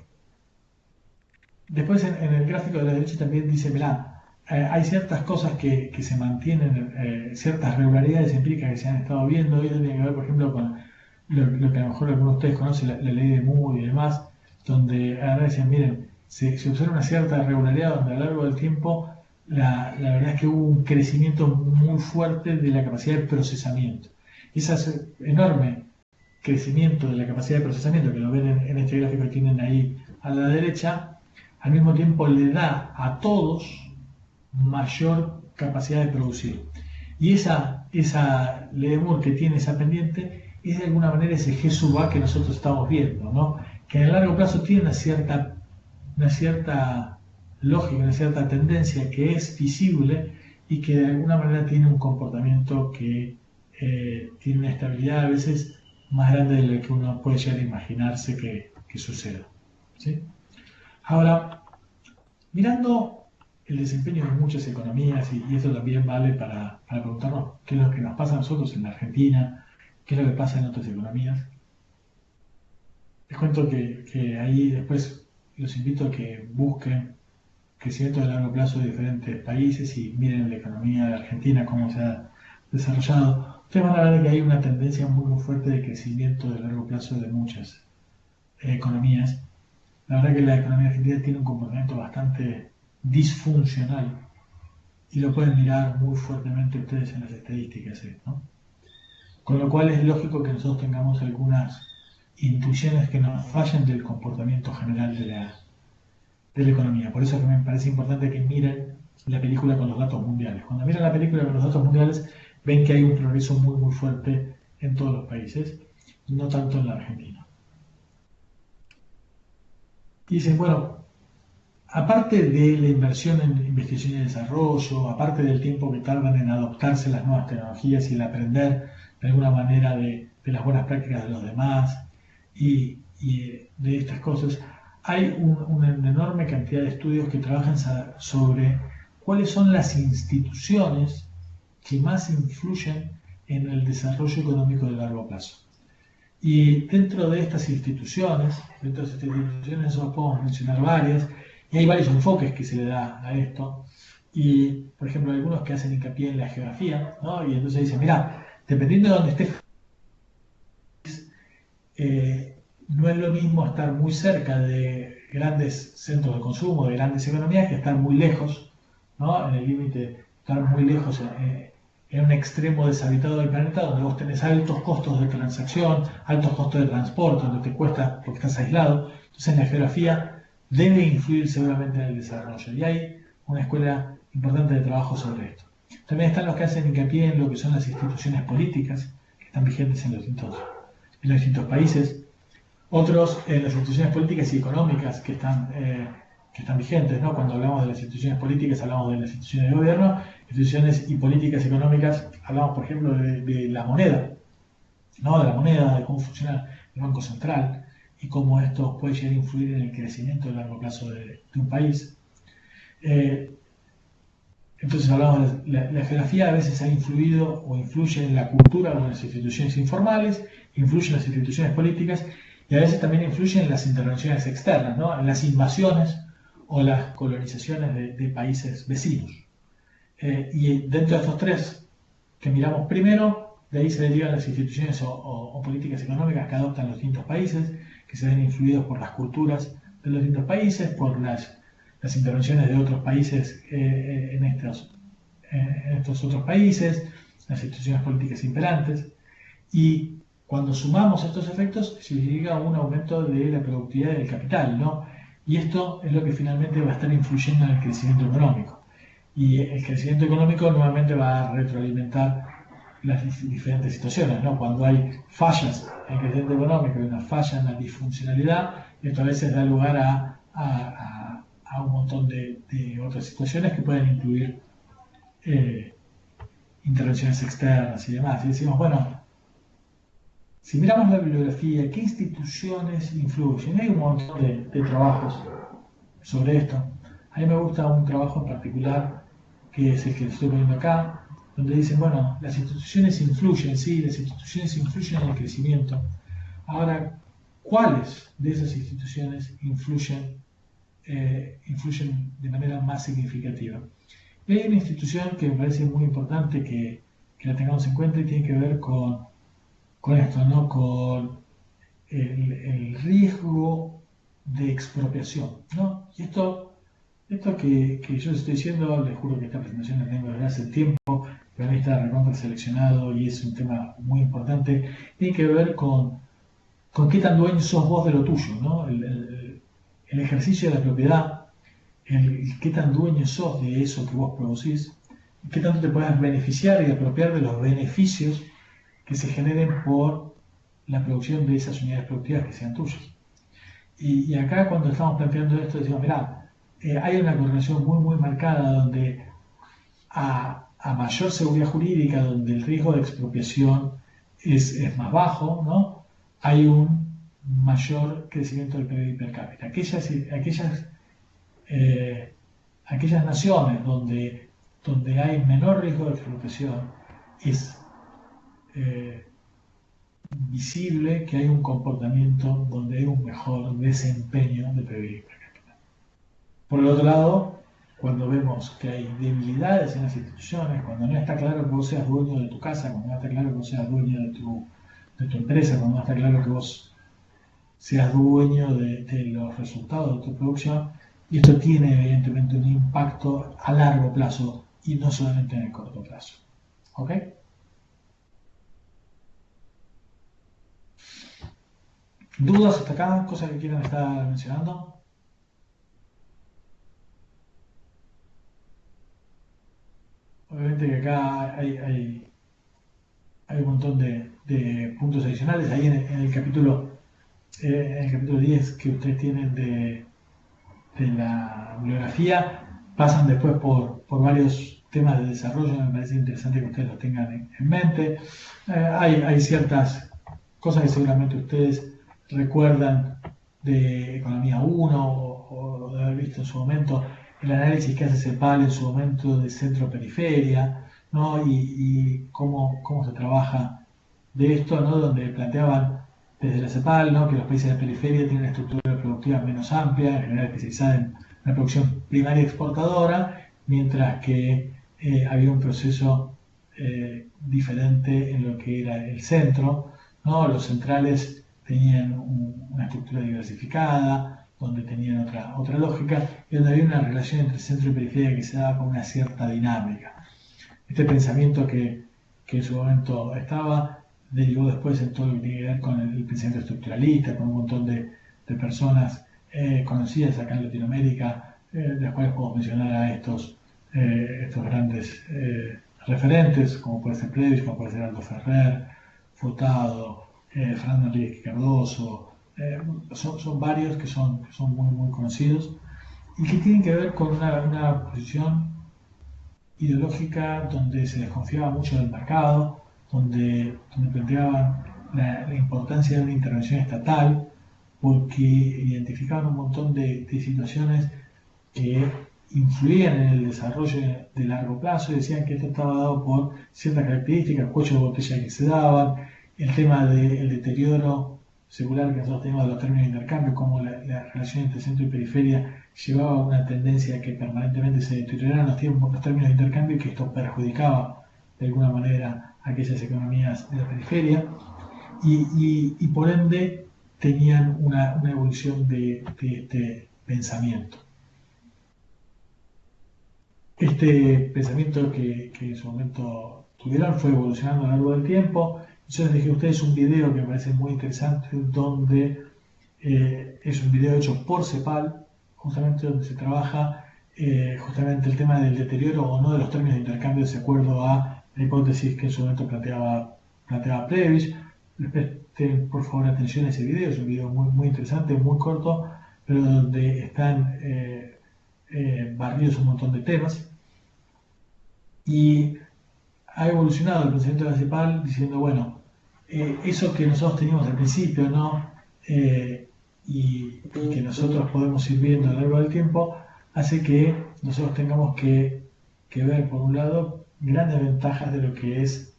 Después en el gráfico de la derecha también dice, mirá, hay ciertas cosas que se mantienen, ciertas regularidades empíricas que se han estado viendo, y eso tiene que ver, por ejemplo, con lo que a lo mejor algunos de ustedes conocen, la ley de Moore y demás, donde ahora dicen, miren, se observa una cierta regularidad donde a lo largo del tiempo la verdad es que hubo un crecimiento muy fuerte de la capacidad de procesamiento. Ese enorme crecimiento de la capacidad de procesamiento, que lo ven en este gráfico que tienen ahí a la derecha, al mismo tiempo le da a todos mayor capacidad de producir. Y esa ley de Moore que tiene esa pendiente es de alguna manera ese G sub A que nosotros estamos viendo, ¿no? Que en el largo plazo tiene una cierta lógica, una cierta tendencia que es visible y que de alguna manera tiene un comportamiento que tiene una estabilidad a veces más grande de lo que uno puede llegar a imaginarse que suceda, ¿sí? Ahora, mirando el desempeño de muchas economías, y esto también vale para preguntarnos qué es lo que nos pasa a nosotros en la Argentina, qué es lo que pasa en otras economías. Les cuento que ahí después los invito a que busquen crecimiento de largo plazo de diferentes países y miren la economía de Argentina, cómo se ha desarrollado. Ustedes van a ver que hay una tendencia muy fuerte de crecimiento de largo plazo de muchas economías. La verdad que la economía argentina tiene un comportamiento bastante disfuncional y lo pueden mirar muy fuertemente ustedes en las estadísticas, ¿no? Con lo cual es lógico que nosotros tengamos algunas intuiciones que nos fallen del comportamiento general de la economía. Por eso es que me parece importante que miren la película con los datos mundiales. Cuando miran la película con los datos mundiales, ven que hay un progreso muy fuerte en todos los países, no tanto en la Argentina. Y dicen, bueno, aparte de la inversión en investigación y desarrollo, aparte del tiempo que tardan en adoptarse las nuevas tecnologías y el aprender de alguna manera de las buenas prácticas de los demás y de estas cosas, hay una enorme cantidad de estudios que trabajan sobre cuáles son las instituciones que más influyen en el desarrollo económico de largo plazo. Y dentro de estas instituciones, nosotros podemos mencionar varias, y hay varios enfoques que se le da a esto. Y, por ejemplo, algunos que hacen hincapié en la geografía, ¿no? Y entonces dicen, mira, dependiendo de dónde estés, no es lo mismo estar muy cerca de grandes centros de consumo, de grandes economías, que estar muy lejos, ¿no? En el límite, estar muy lejos en un extremo deshabitado del planeta, donde vos tenés altos costos de transacción, altos costos de transporte, donde te cuesta porque estás aislado. Entonces, la geografía debe influir seguramente en el desarrollo. Y hay una escuela importante de trabajo sobre esto. También están los que hacen hincapié en lo que son las instituciones políticas que están vigentes en los distintos países. Otros en las instituciones políticas y económicas que están vigentes, ¿no? Cuando hablamos de las instituciones políticas, hablamos de las instituciones de gobierno, instituciones y políticas económicas, hablamos, por ejemplo, de la moneda, ¿no? De la moneda, de cómo funciona el Banco Central y cómo esto puede llegar a influir en el crecimiento a largo plazo de un país. Entonces hablamos de la geografía, a veces ha influido o influye en la cultura o en las instituciones informales, influye en las instituciones políticas y a veces también influye en las intervenciones externas, ¿no? En las invasiones o las colonizaciones de países vecinos. Y dentro de estos tres que miramos primero, de ahí se derivan las instituciones o políticas económicas que adoptan los distintos países, que se ven influidos por las culturas de los distintos países, por las intervenciones de otros países en estos otros países, las instituciones políticas imperantes. Y cuando sumamos estos efectos, significa un aumento de la productividad del capital, ¿no? Y esto es lo que finalmente va a estar influyendo en el crecimiento económico. Y el crecimiento económico nuevamente va a retroalimentar las diferentes situaciones, ¿no? Cuando hay fallas en el crecimiento económico y una falla en la disfuncionalidad, esto a veces da lugar a un montón de otras situaciones que pueden incluir intervenciones externas y demás. Y decimos, bueno, si miramos la bibliografía, ¿qué instituciones influyen? Hay un montón de trabajos sobre esto. A mí me gusta un trabajo en particular, que es el que estoy poniendo acá, donde dicen, bueno, las instituciones influyen, sí, las instituciones influyen en el crecimiento. Ahora, ¿cuáles de esas instituciones influyen de manera más significativa? Y hay una institución que me parece muy importante que la tengamos en cuenta y tiene que ver con esto, ¿no? Con el riesgo de expropiación, ¿no? Y esto que yo estoy diciendo, les juro que esta presentación la tengo desde hace tiempo, pero ahí está recontra seleccionado y es un tema muy importante. Tiene que ver con qué tan dueño sos vos de lo tuyo, ¿no? El ejercicio de la propiedad, qué tan dueño sos de eso que vos producís, qué tanto te puedes beneficiar y apropiar de los beneficios que se generen por la producción de esas unidades productivas que sean tuyas. Y acá cuando estamos planteando esto decimos, mirá, hay una correlación muy marcada donde a mayor seguridad jurídica, donde el riesgo de expropiación es más bajo, ¿no? Hay un mayor crecimiento del PIB per cápita. Aquellas aquellas naciones donde hay menor riesgo de explotación, es visible que hay un comportamiento donde hay un mejor desempeño de PBI per cápita. Por el otro lado, cuando vemos que hay debilidades en las instituciones, cuando no está claro que vos seas dueño de tu casa, cuando no está claro que vos seas dueño de tu empresa, cuando no está claro que vos seas dueño de los resultados de tu producción, y esto tiene evidentemente un impacto a largo plazo y no solamente en el corto plazo. ¿Ok? ¿Dudas hasta acá? ¿Cosas que quieran estar mencionando? Obviamente que acá hay un montón de puntos adicionales. Ahí en el capítulo 10 que ustedes tienen de la bibliografía, pasan después por varios temas de desarrollo. Me parece interesante que ustedes los tengan en mente. Hay ciertas cosas que seguramente ustedes recuerdan de Economía 1 o de haber visto en su momento el análisis que hace CEPAL en su momento de centro-periferia, ¿no? y cómo se trabaja de esto, ¿no? Donde planteaban desde la CEPAL, ¿no? Que los países de la periferia tienen una estructura productiva menos amplia, en general especializada en la producción primaria exportadora, mientras que había un proceso diferente en lo que era el centro, ¿no? Los centrales tenían una estructura diversificada, donde tenían otra lógica, y donde había una relación entre centro y periferia que se daba con una cierta dinámica. Este pensamiento que en su momento estaba, derivó después en todo lo que tiene que ver con el pensamiento estructuralista, con un montón de personas conocidas acá en Latinoamérica, de las cuales puedo mencionar a estos grandes referentes, como puede ser Previs, como puede ser Aldo Ferrer, Furtado, Fernando Enrique Cardoso. Son varios que son muy, muy conocidos y que tienen que ver con una posición ideológica donde se desconfiaba mucho del mercado, donde planteaban la importancia de una intervención estatal, porque identificaban un montón de situaciones que influían en el desarrollo de largo plazo y decían que esto estaba dado por ciertas características, cuellos de botella que se daban, el tema del deterioro secular que nosotros tenemos de los términos de intercambio, cómo la relación entre centro y periferia llevaba a una tendencia a que permanentemente se deterioraran los términos de intercambio y que esto perjudicaba de alguna manera a aquellas economías de la periferia y por ende tenían una evolución de este pensamiento. Este pensamiento que en su momento tuvieron fue evolucionando a lo largo del tiempo. Yo les dejé a ustedes un video que me parece muy interesante, donde es un video hecho por CEPAL, justamente donde se trabaja justamente el tema del deterioro o no de los términos de intercambio de acuerdo a la hipótesis que en su momento planteaba Previs. Les presten por favor atención a ese video, es un video muy, muy interesante, muy corto, pero donde están barridos un montón de temas. Y ha evolucionado el pensamiento de la CEPAL diciendo, bueno, eso que nosotros teníamos al principio, ¿no? Y que nosotros podemos ir viendo a lo largo del tiempo, hace que nosotros tengamos que ver, por un lado, grandes ventajas de lo que es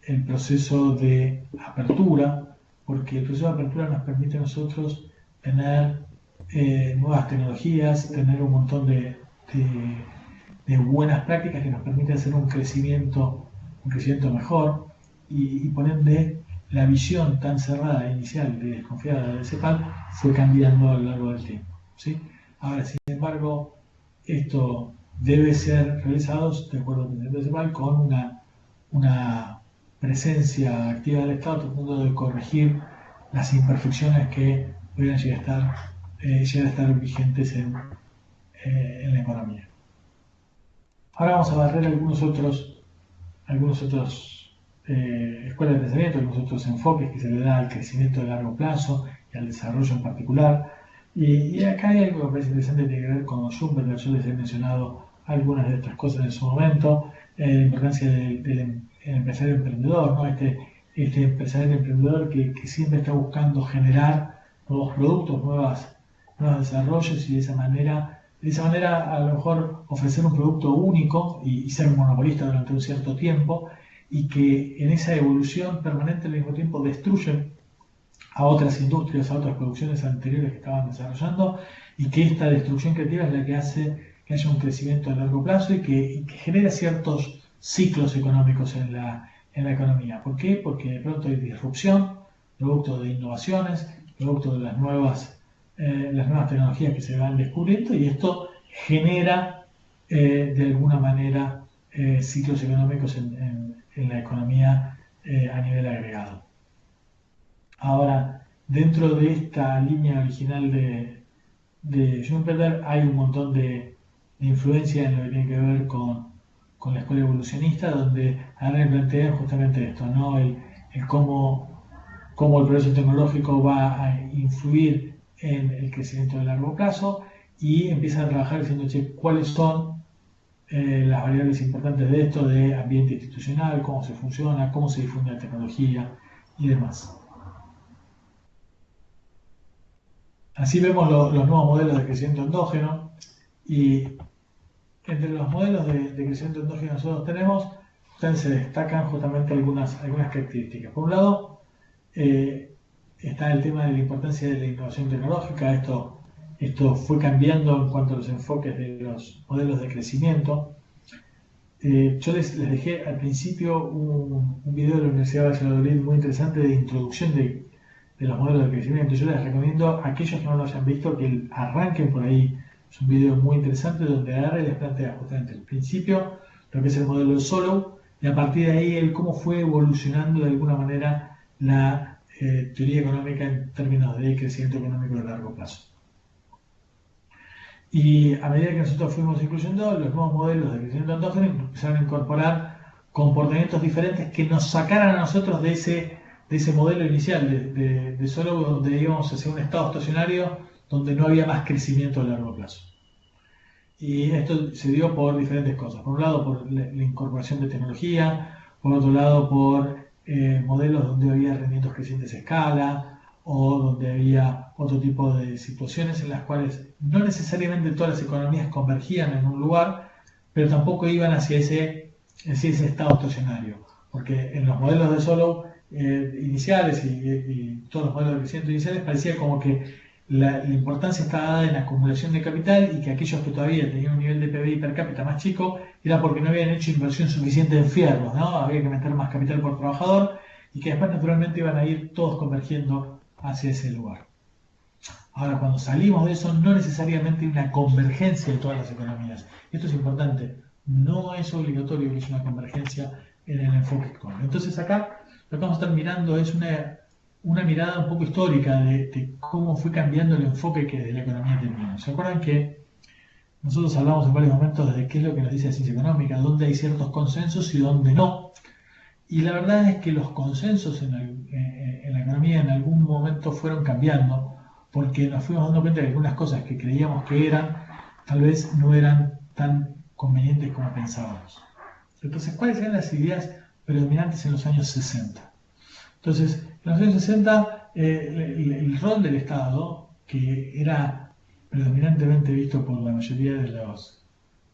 el proceso de apertura, porque el proceso de apertura nos permite a nosotros tener nuevas tecnologías, tener un montón de buenas prácticas que nos permiten hacer un crecimiento mejor y por ende la visión tan cerrada inicial de desconfiada del CEPAL fue cambiando a lo largo del tiempo, ¿sí? Ahora, sin embargo, esto debe ser realizado, de acuerdo con el CEPAL, con una presencia activa del Estado, tratando de corregir las imperfecciones que pudieran llegar a estar vigentes en la economía. Ahora vamos a barrer algunos otros escuelas de pensamiento, algunos otros enfoques que se le da al crecimiento de largo plazo y al desarrollo en particular. Y acá hay algo que me parece interesante que tiene que ver con Schumberger. Yo les he mencionado algunas de estas cosas en su momento, la importancia del empresario emprendedor, ¿no? Este empresario emprendedor que siempre está buscando generar nuevos productos, nuevos desarrollos y de esa manera De esa manera, a lo mejor ofrecer un producto único y ser monopolista durante un cierto tiempo, y que en esa evolución permanente al mismo tiempo destruyen a otras industrias, a otras producciones anteriores que estaban desarrollando, y que esta destrucción creativa es la que hace que haya un crecimiento a largo plazo y que genera ciertos ciclos económicos en la economía. ¿Por qué? Porque de pronto hay disrupción, producto de innovaciones, producto de las nuevas tecnologías que se van descubriendo, y esto genera de alguna manera ciclos económicos en la economía a nivel agregado. Ahora, dentro de esta línea original de Schumpeter hay un montón de influencia en lo que tiene que ver con la escuela evolucionista, donde ahora plantean justamente esto, ¿no? El cómo el progreso tecnológico va a influir en el crecimiento de largo plazo, y empiezan a trabajar diciendo, che, cuáles son las variables importantes de esto, de ambiente institucional, cómo se funciona, cómo se difunde la tecnología y demás. Así vemos los nuevos modelos de crecimiento endógeno, y entre los modelos de crecimiento endógeno que nosotros tenemos, se destacan justamente algunas características. Por un lado, está el tema de la importancia de la innovación tecnológica. Esto fue cambiando en cuanto a los enfoques de los modelos de crecimiento. Yo les dejé al principio un video de la Universidad de Valladolid muy interesante de introducción de los modelos de crecimiento. Yo les recomiendo a aquellos que no lo hayan visto que arranquen por ahí. Es un video muy interesante donde agarra y les plantea justamente el principio, lo que es el modelo de Solow, y a partir de ahí cómo fue evolucionando de alguna manera la teoría económica en términos de crecimiento económico de largo plazo. Y a medida que nosotros fuimos incluyendo los nuevos modelos de crecimiento endógeno, empezaron a incorporar comportamientos diferentes que nos sacaran a nosotros de ese modelo inicial de Solow, donde íbamos hacia un estado estacionario donde no había más crecimiento a largo plazo. Y esto se dio por diferentes cosas. Por un lado, por la incorporación de tecnología; por otro lado, por modelos donde había rendimientos crecientes a escala, o donde había otro tipo de situaciones en las cuales no necesariamente todas las economías convergían en un lugar, pero tampoco iban hacia ese estado estacionario. Porque en los modelos de Solow iniciales y todos los modelos de crecimiento iniciales parecía como que la importancia está dada en la acumulación de capital, y que aquellos que todavía tenían un nivel de PBI per cápita más chico era porque no habían hecho inversión suficiente en fierros, ¿no? Había que meter más capital por trabajador, y que después naturalmente iban a ir todos convergiendo hacia ese lugar. Ahora, cuando salimos de eso, no necesariamente hay una convergencia de todas las economías. Esto es importante, no es obligatorio que haya una convergencia en el enfoque económico. Entonces acá lo que vamos a estar mirando es una mirada un poco histórica de cómo fue cambiando el enfoque que de la economía teníamos. ¿Se acuerdan que nosotros hablamos en varios momentos de qué es lo que nos dice la ciencia económica, dónde hay ciertos consensos y dónde no? Y la verdad es que los consensos en la economía en algún momento fueron cambiando, porque nos fuimos dando cuenta de que algunas cosas que creíamos que eran, tal vez no eran tan convenientes como pensábamos. Entonces, ¿cuáles eran las ideas predominantes en los años 60? Entonces, en los años 60, el rol del Estado, que era predominantemente visto por la mayoría de los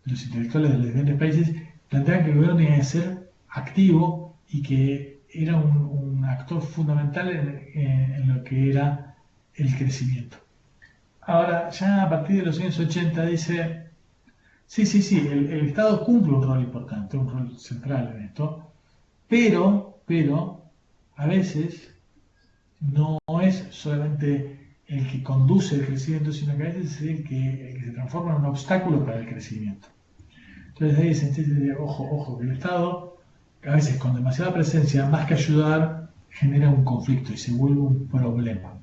intelectuales de los diferentes países, planteaban que el gobierno tenía que ser activo y que era un actor fundamental en lo que era el crecimiento. Ahora, ya a partir de los años 80 dice, sí, el Estado cumple un rol importante, un rol central en esto, pero a veces no es solamente el que conduce el crecimiento, sino que a veces es el que se transforma en un obstáculo para el crecimiento. Entonces ahí dicen, ojo, que el Estado, a veces con demasiada presencia, más que ayudar, genera un conflicto y se vuelve un problema.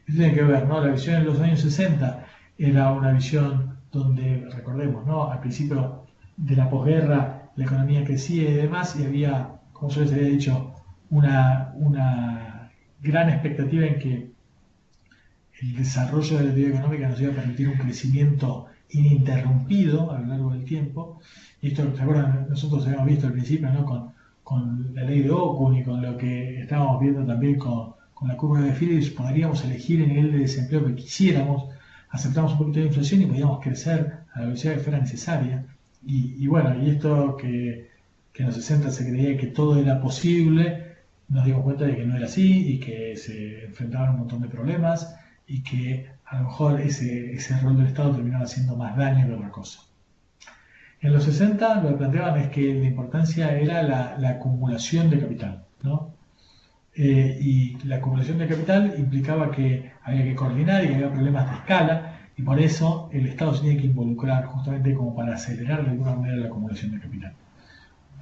Esto tiene que ver, ¿no? La visión en los años 60 era una visión donde, recordemos, ¿no? Al principio de la posguerra la economía crecía y demás, y había, como yo les había dicho, una gran expectativa en que el desarrollo de la teoría económica nos iba a permitir un crecimiento ininterrumpido a lo largo del tiempo. Y esto, ¿se acuerdan? Nosotros habíamos visto al principio, ¿no? Con la ley de Ockham y con lo que estábamos viendo también con la curva de Phillips, podríamos elegir el nivel de desempleo que quisiéramos, aceptamos un poquito de inflación y podíamos crecer a la velocidad que fuera necesaria. Y bueno, y esto que en los 60 se creía que todo era posible, nos dimos cuenta de que no era así y que se enfrentaban a un montón de problemas y que a lo mejor ese rol del Estado terminaba haciendo más daño que otra cosa. En los 60 lo que planteaban es que la importancia era la acumulación de capital, ¿no? Y la acumulación de capital implicaba que había que coordinar y que había problemas de escala, y por eso el Estado se tenía que involucrar justamente como para acelerar de alguna manera la acumulación de capital.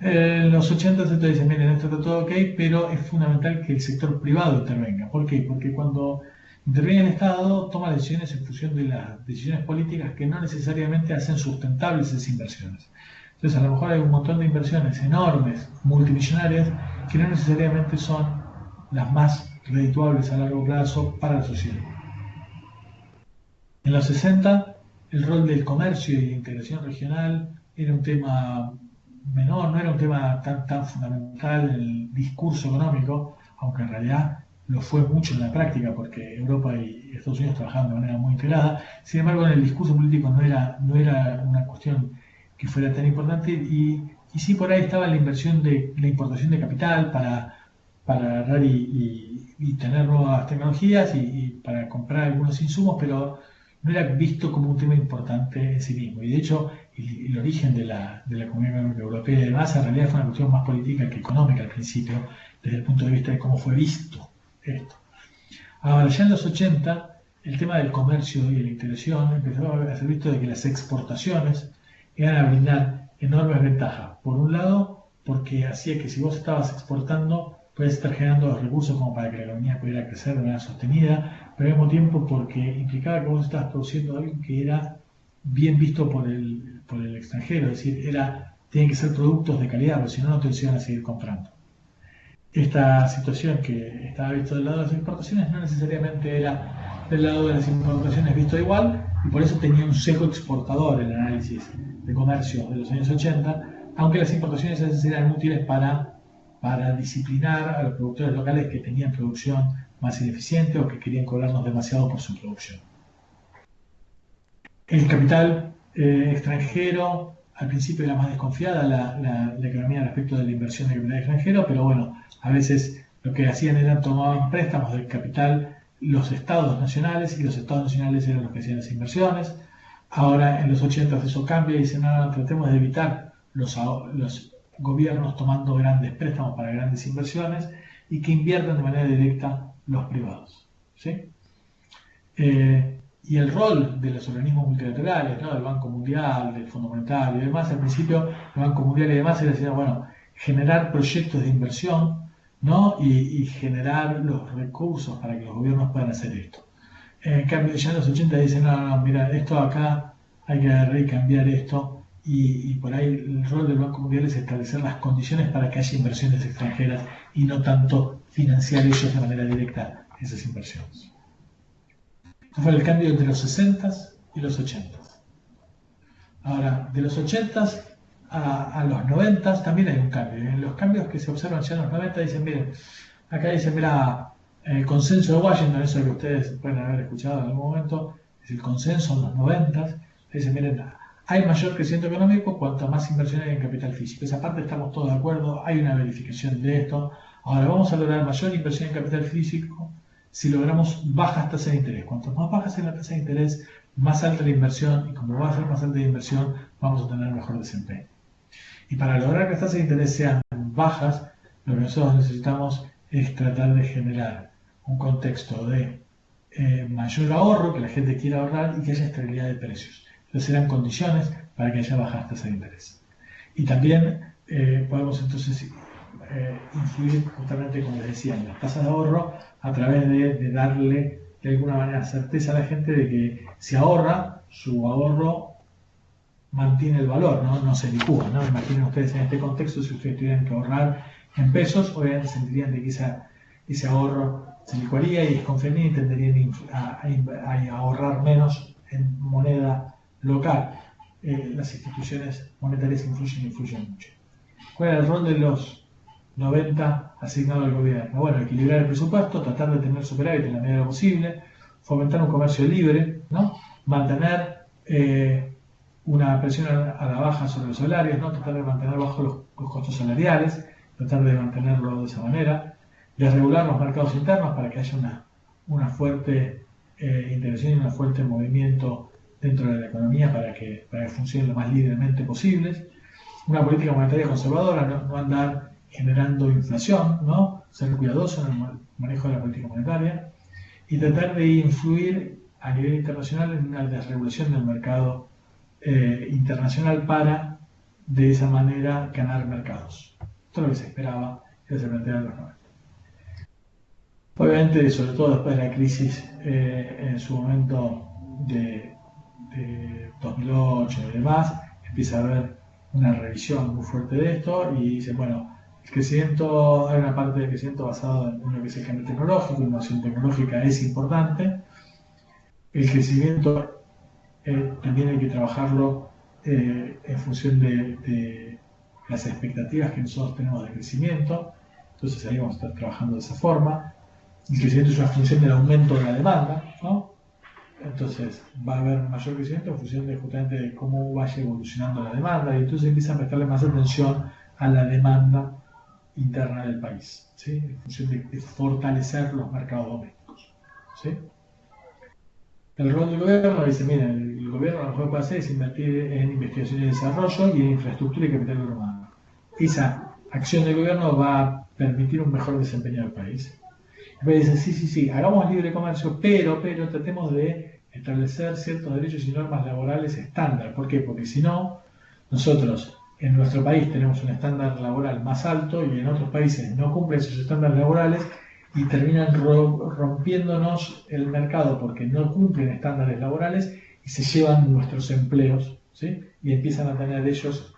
En los 80 se te dicen, miren, esto está todo ok, pero es fundamental que el sector privado intervenga. ¿Por qué? Porque cuando interviene el Estado, toma decisiones en función de las decisiones políticas que no necesariamente hacen sustentables esas inversiones. Entonces, a lo mejor hay un montón de inversiones enormes, multimillonarias, que no necesariamente son las más redituables a largo plazo para la sociedad. En los 60, el rol del comercio y la integración regional era un tema menor, no era un tema tan fundamental en el discurso económico, aunque en realidad lo fue mucho en la práctica, porque Europa y Estados Unidos trabajaban de manera muy integrada. Sin embargo, en el discurso político no era una cuestión que fuera tan importante, y sí por ahí estaba la inversión de la importación de capital para agarrar y tener nuevas tecnologías y para comprar algunos insumos, pero no era visto como un tema importante en sí mismo. Y de hecho, el origen de la Comunidad Económica Europea y demás, en realidad fue una cuestión más política que económica al principio, desde el punto de vista de cómo fue visto esto. Ahora, ya en los 80, el tema del comercio y de la integración empezó a ser visto de que las exportaciones iban a brindar enormes ventajas. Por un lado, porque hacía que si vos estabas exportando, puedes estar generando los recursos como para que la economía pudiera crecer de manera sostenida, pero al mismo tiempo porque implicaba que vos estabas produciendo algo que era bien visto por el extranjero, es decir, tienen que ser productos de calidad, porque si no, no te los iban a seguir comprando. Esta situación que estaba visto del lado de las exportaciones no necesariamente era del lado de las importaciones visto igual, y por eso tenía un sesgo exportador el análisis de comercio de los años 80, aunque las importaciones a veces eran útiles para disciplinar a los productores locales que tenían producción más ineficiente o que querían cobrarnos demasiado por su producción. El capital extranjero, al principio era más desconfiada la economía respecto de la inversión de capital extranjero, pero bueno, a veces lo que hacían era tomaban préstamos del capital los estados nacionales, y los estados nacionales eran los que hacían las inversiones. Ahora en los 80 eso cambia y dicen, no, tratemos de evitar los gobiernos tomando grandes préstamos para grandes inversiones y que inviertan de manera directa los privados, ¿sí? Y el rol de los organismos multilaterales, ¿no? Del Banco Mundial, del Fondo Monetario y demás, al principio el Banco Mundial y demás era decir, bueno, generar proyectos de inversión, ¿no? y generar los recursos para que los gobiernos puedan hacer esto. En cambio, ya en los 80 dicen, no, mira, esto acá hay que agarrar y cambiar esto, y por ahí el rol del Banco Mundial es establecer las condiciones para que haya inversiones extranjeras y no tanto financiar ellos de manera directa esas inversiones. Esto fue el cambio entre los 60s y los 80s. Ahora, de los 80s a los 90s también hay un cambio. En los cambios que se observan ya en los 90 dicen, miren, acá dicen, mira, el consenso de Washington, eso que ustedes pueden haber escuchado en algún momento, es el consenso en los 90s, dicen, miren, hay mayor crecimiento económico cuanto más inversión hay en capital físico. Esa parte estamos todos de acuerdo, hay una verificación de esto. Ahora, vamos a lograr mayor inversión en capital físico si logramos bajas tasas de interés. Cuanto más bajas en la tasa de interés, más alta la inversión, y como va a ser más alta la inversión, vamos a tener mejor desempeño. Y para lograr que las tasas de interés sean bajas, lo que nosotros necesitamos es tratar de generar un contexto de mayor ahorro, que la gente quiera ahorrar y que haya estabilidad de precios. Entonces serán condiciones para que haya bajas tasas de interés. Y también podemos entonces influir justamente, como les decía, en las tasas de ahorro a través de darle de alguna manera certeza a la gente de que si ahorra, su ahorro mantiene el valor, no se licúa, ¿no? Imaginen ustedes en este contexto, si ustedes tuvieran que ahorrar en pesos, obviamente sentirían de que ese ahorro se licuaría y desconfiarían y tenderían a ahorrar menos en moneda local. Las instituciones monetarias influyen mucho. ¿Cuál era el rol de los 90 asignado al gobierno? Bueno, equilibrar el presupuesto, tratar de tener superávit en la medida de lo posible, fomentar un comercio libre, ¿no? mantener una presión a la baja sobre los salarios, ¿no? Tratar de mantener bajos los costos salariales, tratar de mantenerlo de esa manera, de regular los mercados internos para que haya una fuerte intervención y un fuerte movimiento dentro de la economía para que funcione lo más libremente posible. Una política monetaria conservadora, no andar generando inflación, ¿no? Ser cuidadoso en el manejo de la política monetaria y tratar de influir a nivel internacional en una desregulación del mercado internacional para de esa manera ganar mercados. Esto es lo que se esperaba que se planteara en los 90. Obviamente, sobre todo después de la crisis en su momento de 2008 y demás, empieza a haber una revisión muy fuerte de esto y dice, bueno, el crecimiento, hay una parte del crecimiento basado en lo que es el cambio tecnológico, la innovación tecnológica es importante. El crecimiento también hay que trabajarlo en función de las expectativas que nosotros tenemos de crecimiento, entonces ahí vamos a estar trabajando de esa forma. El crecimiento es una función del aumento de la demanda, ¿no? Entonces va a haber mayor crecimiento en función de justamente de cómo vaya evolucionando la demanda y entonces empieza a prestarle más atención a la demanda interna del país, ¿sí? En función de fortalecer los mercados domésticos, ¿sí? El rol del gobierno dice, mira, el gobierno lo que puede hacer es invertir en investigación y desarrollo y en infraestructura y capital humano. Esa acción del gobierno va a permitir un mejor desempeño del país. Entonces dice, sí, hagamos libre comercio, pero tratemos de establecer ciertos derechos y normas laborales estándar. ¿Por qué? Porque si no, nosotros en nuestro país tenemos un estándar laboral más alto y en otros países no cumplen esos estándares laborales y terminan rompiéndonos el mercado porque no cumplen estándares laborales y se llevan nuestros empleos, ¿sí? Y empiezan a tener ellos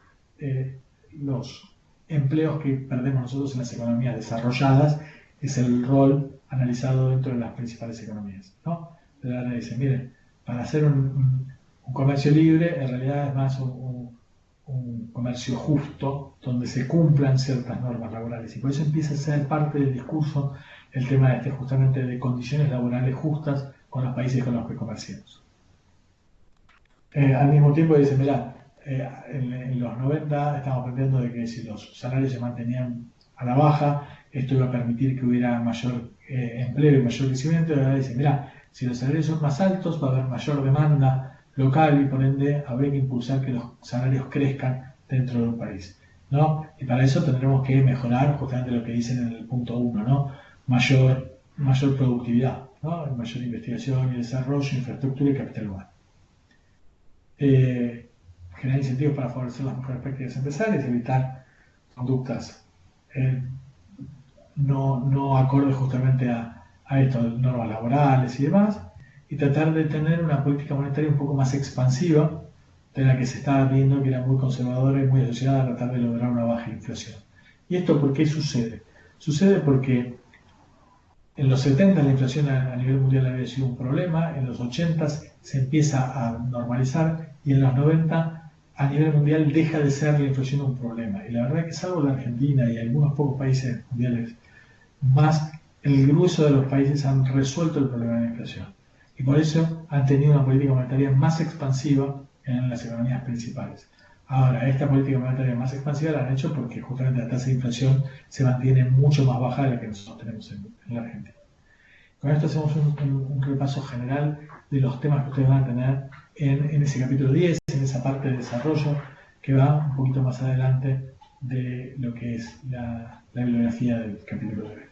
los empleos que perdemos nosotros en las economías desarrolladas. Es el rol analizado dentro de las principales economías, ¿no? Pero ahora dice, miren, para hacer un comercio libre en realidad es más un comercio justo donde se cumplan ciertas normas laborales y por eso empieza a ser parte del discurso el tema justamente de condiciones laborales justas con los países con los que comerciamos. Al mismo tiempo dice, mirá, en los 90 estamos aprendiendo de que si los salarios se mantenían a la baja, esto iba a permitir que hubiera mayor empleo y mayor crecimiento. Y ahora dice, mirá, si los salarios son más altos va a haber mayor demanda local y por ende habrá que impulsar que los salarios crezcan dentro de un país, ¿no? Y para eso tendremos que mejorar justamente lo que dicen en el punto 1, ¿no? Mayor productividad, ¿no? Mayor investigación y desarrollo, infraestructura y capital humano. Generar incentivos para favorecer las mejores prácticas empresariales, evitar conductas no acordes justamente a estas normas laborales y demás, y tratar de tener una política monetaria un poco más expansiva de la que se estaba viendo, que era muy conservadora y muy asociada a tratar de lograr una baja inflación. ¿Y esto por qué sucede? Sucede porque en los 70 la inflación a nivel mundial había sido un problema, en los 80 se empieza a normalizar y en los 90 a nivel mundial deja de ser la inflación un problema. Y la verdad es que salvo la Argentina y algunos pocos países mundiales más, el grueso de los países han resuelto el problema de la inflación. Y por eso han tenido una política monetaria más expansiva en las economías principales. Ahora, esta política monetaria más expansiva la han hecho porque justamente la tasa de inflación se mantiene mucho más baja de la que nosotros tenemos en la Argentina. Con esto hacemos un repaso general de los temas que ustedes van a tener en ese capítulo 10, en esa parte de desarrollo que va un poquito más adelante de lo que es la bibliografía del capítulo 9.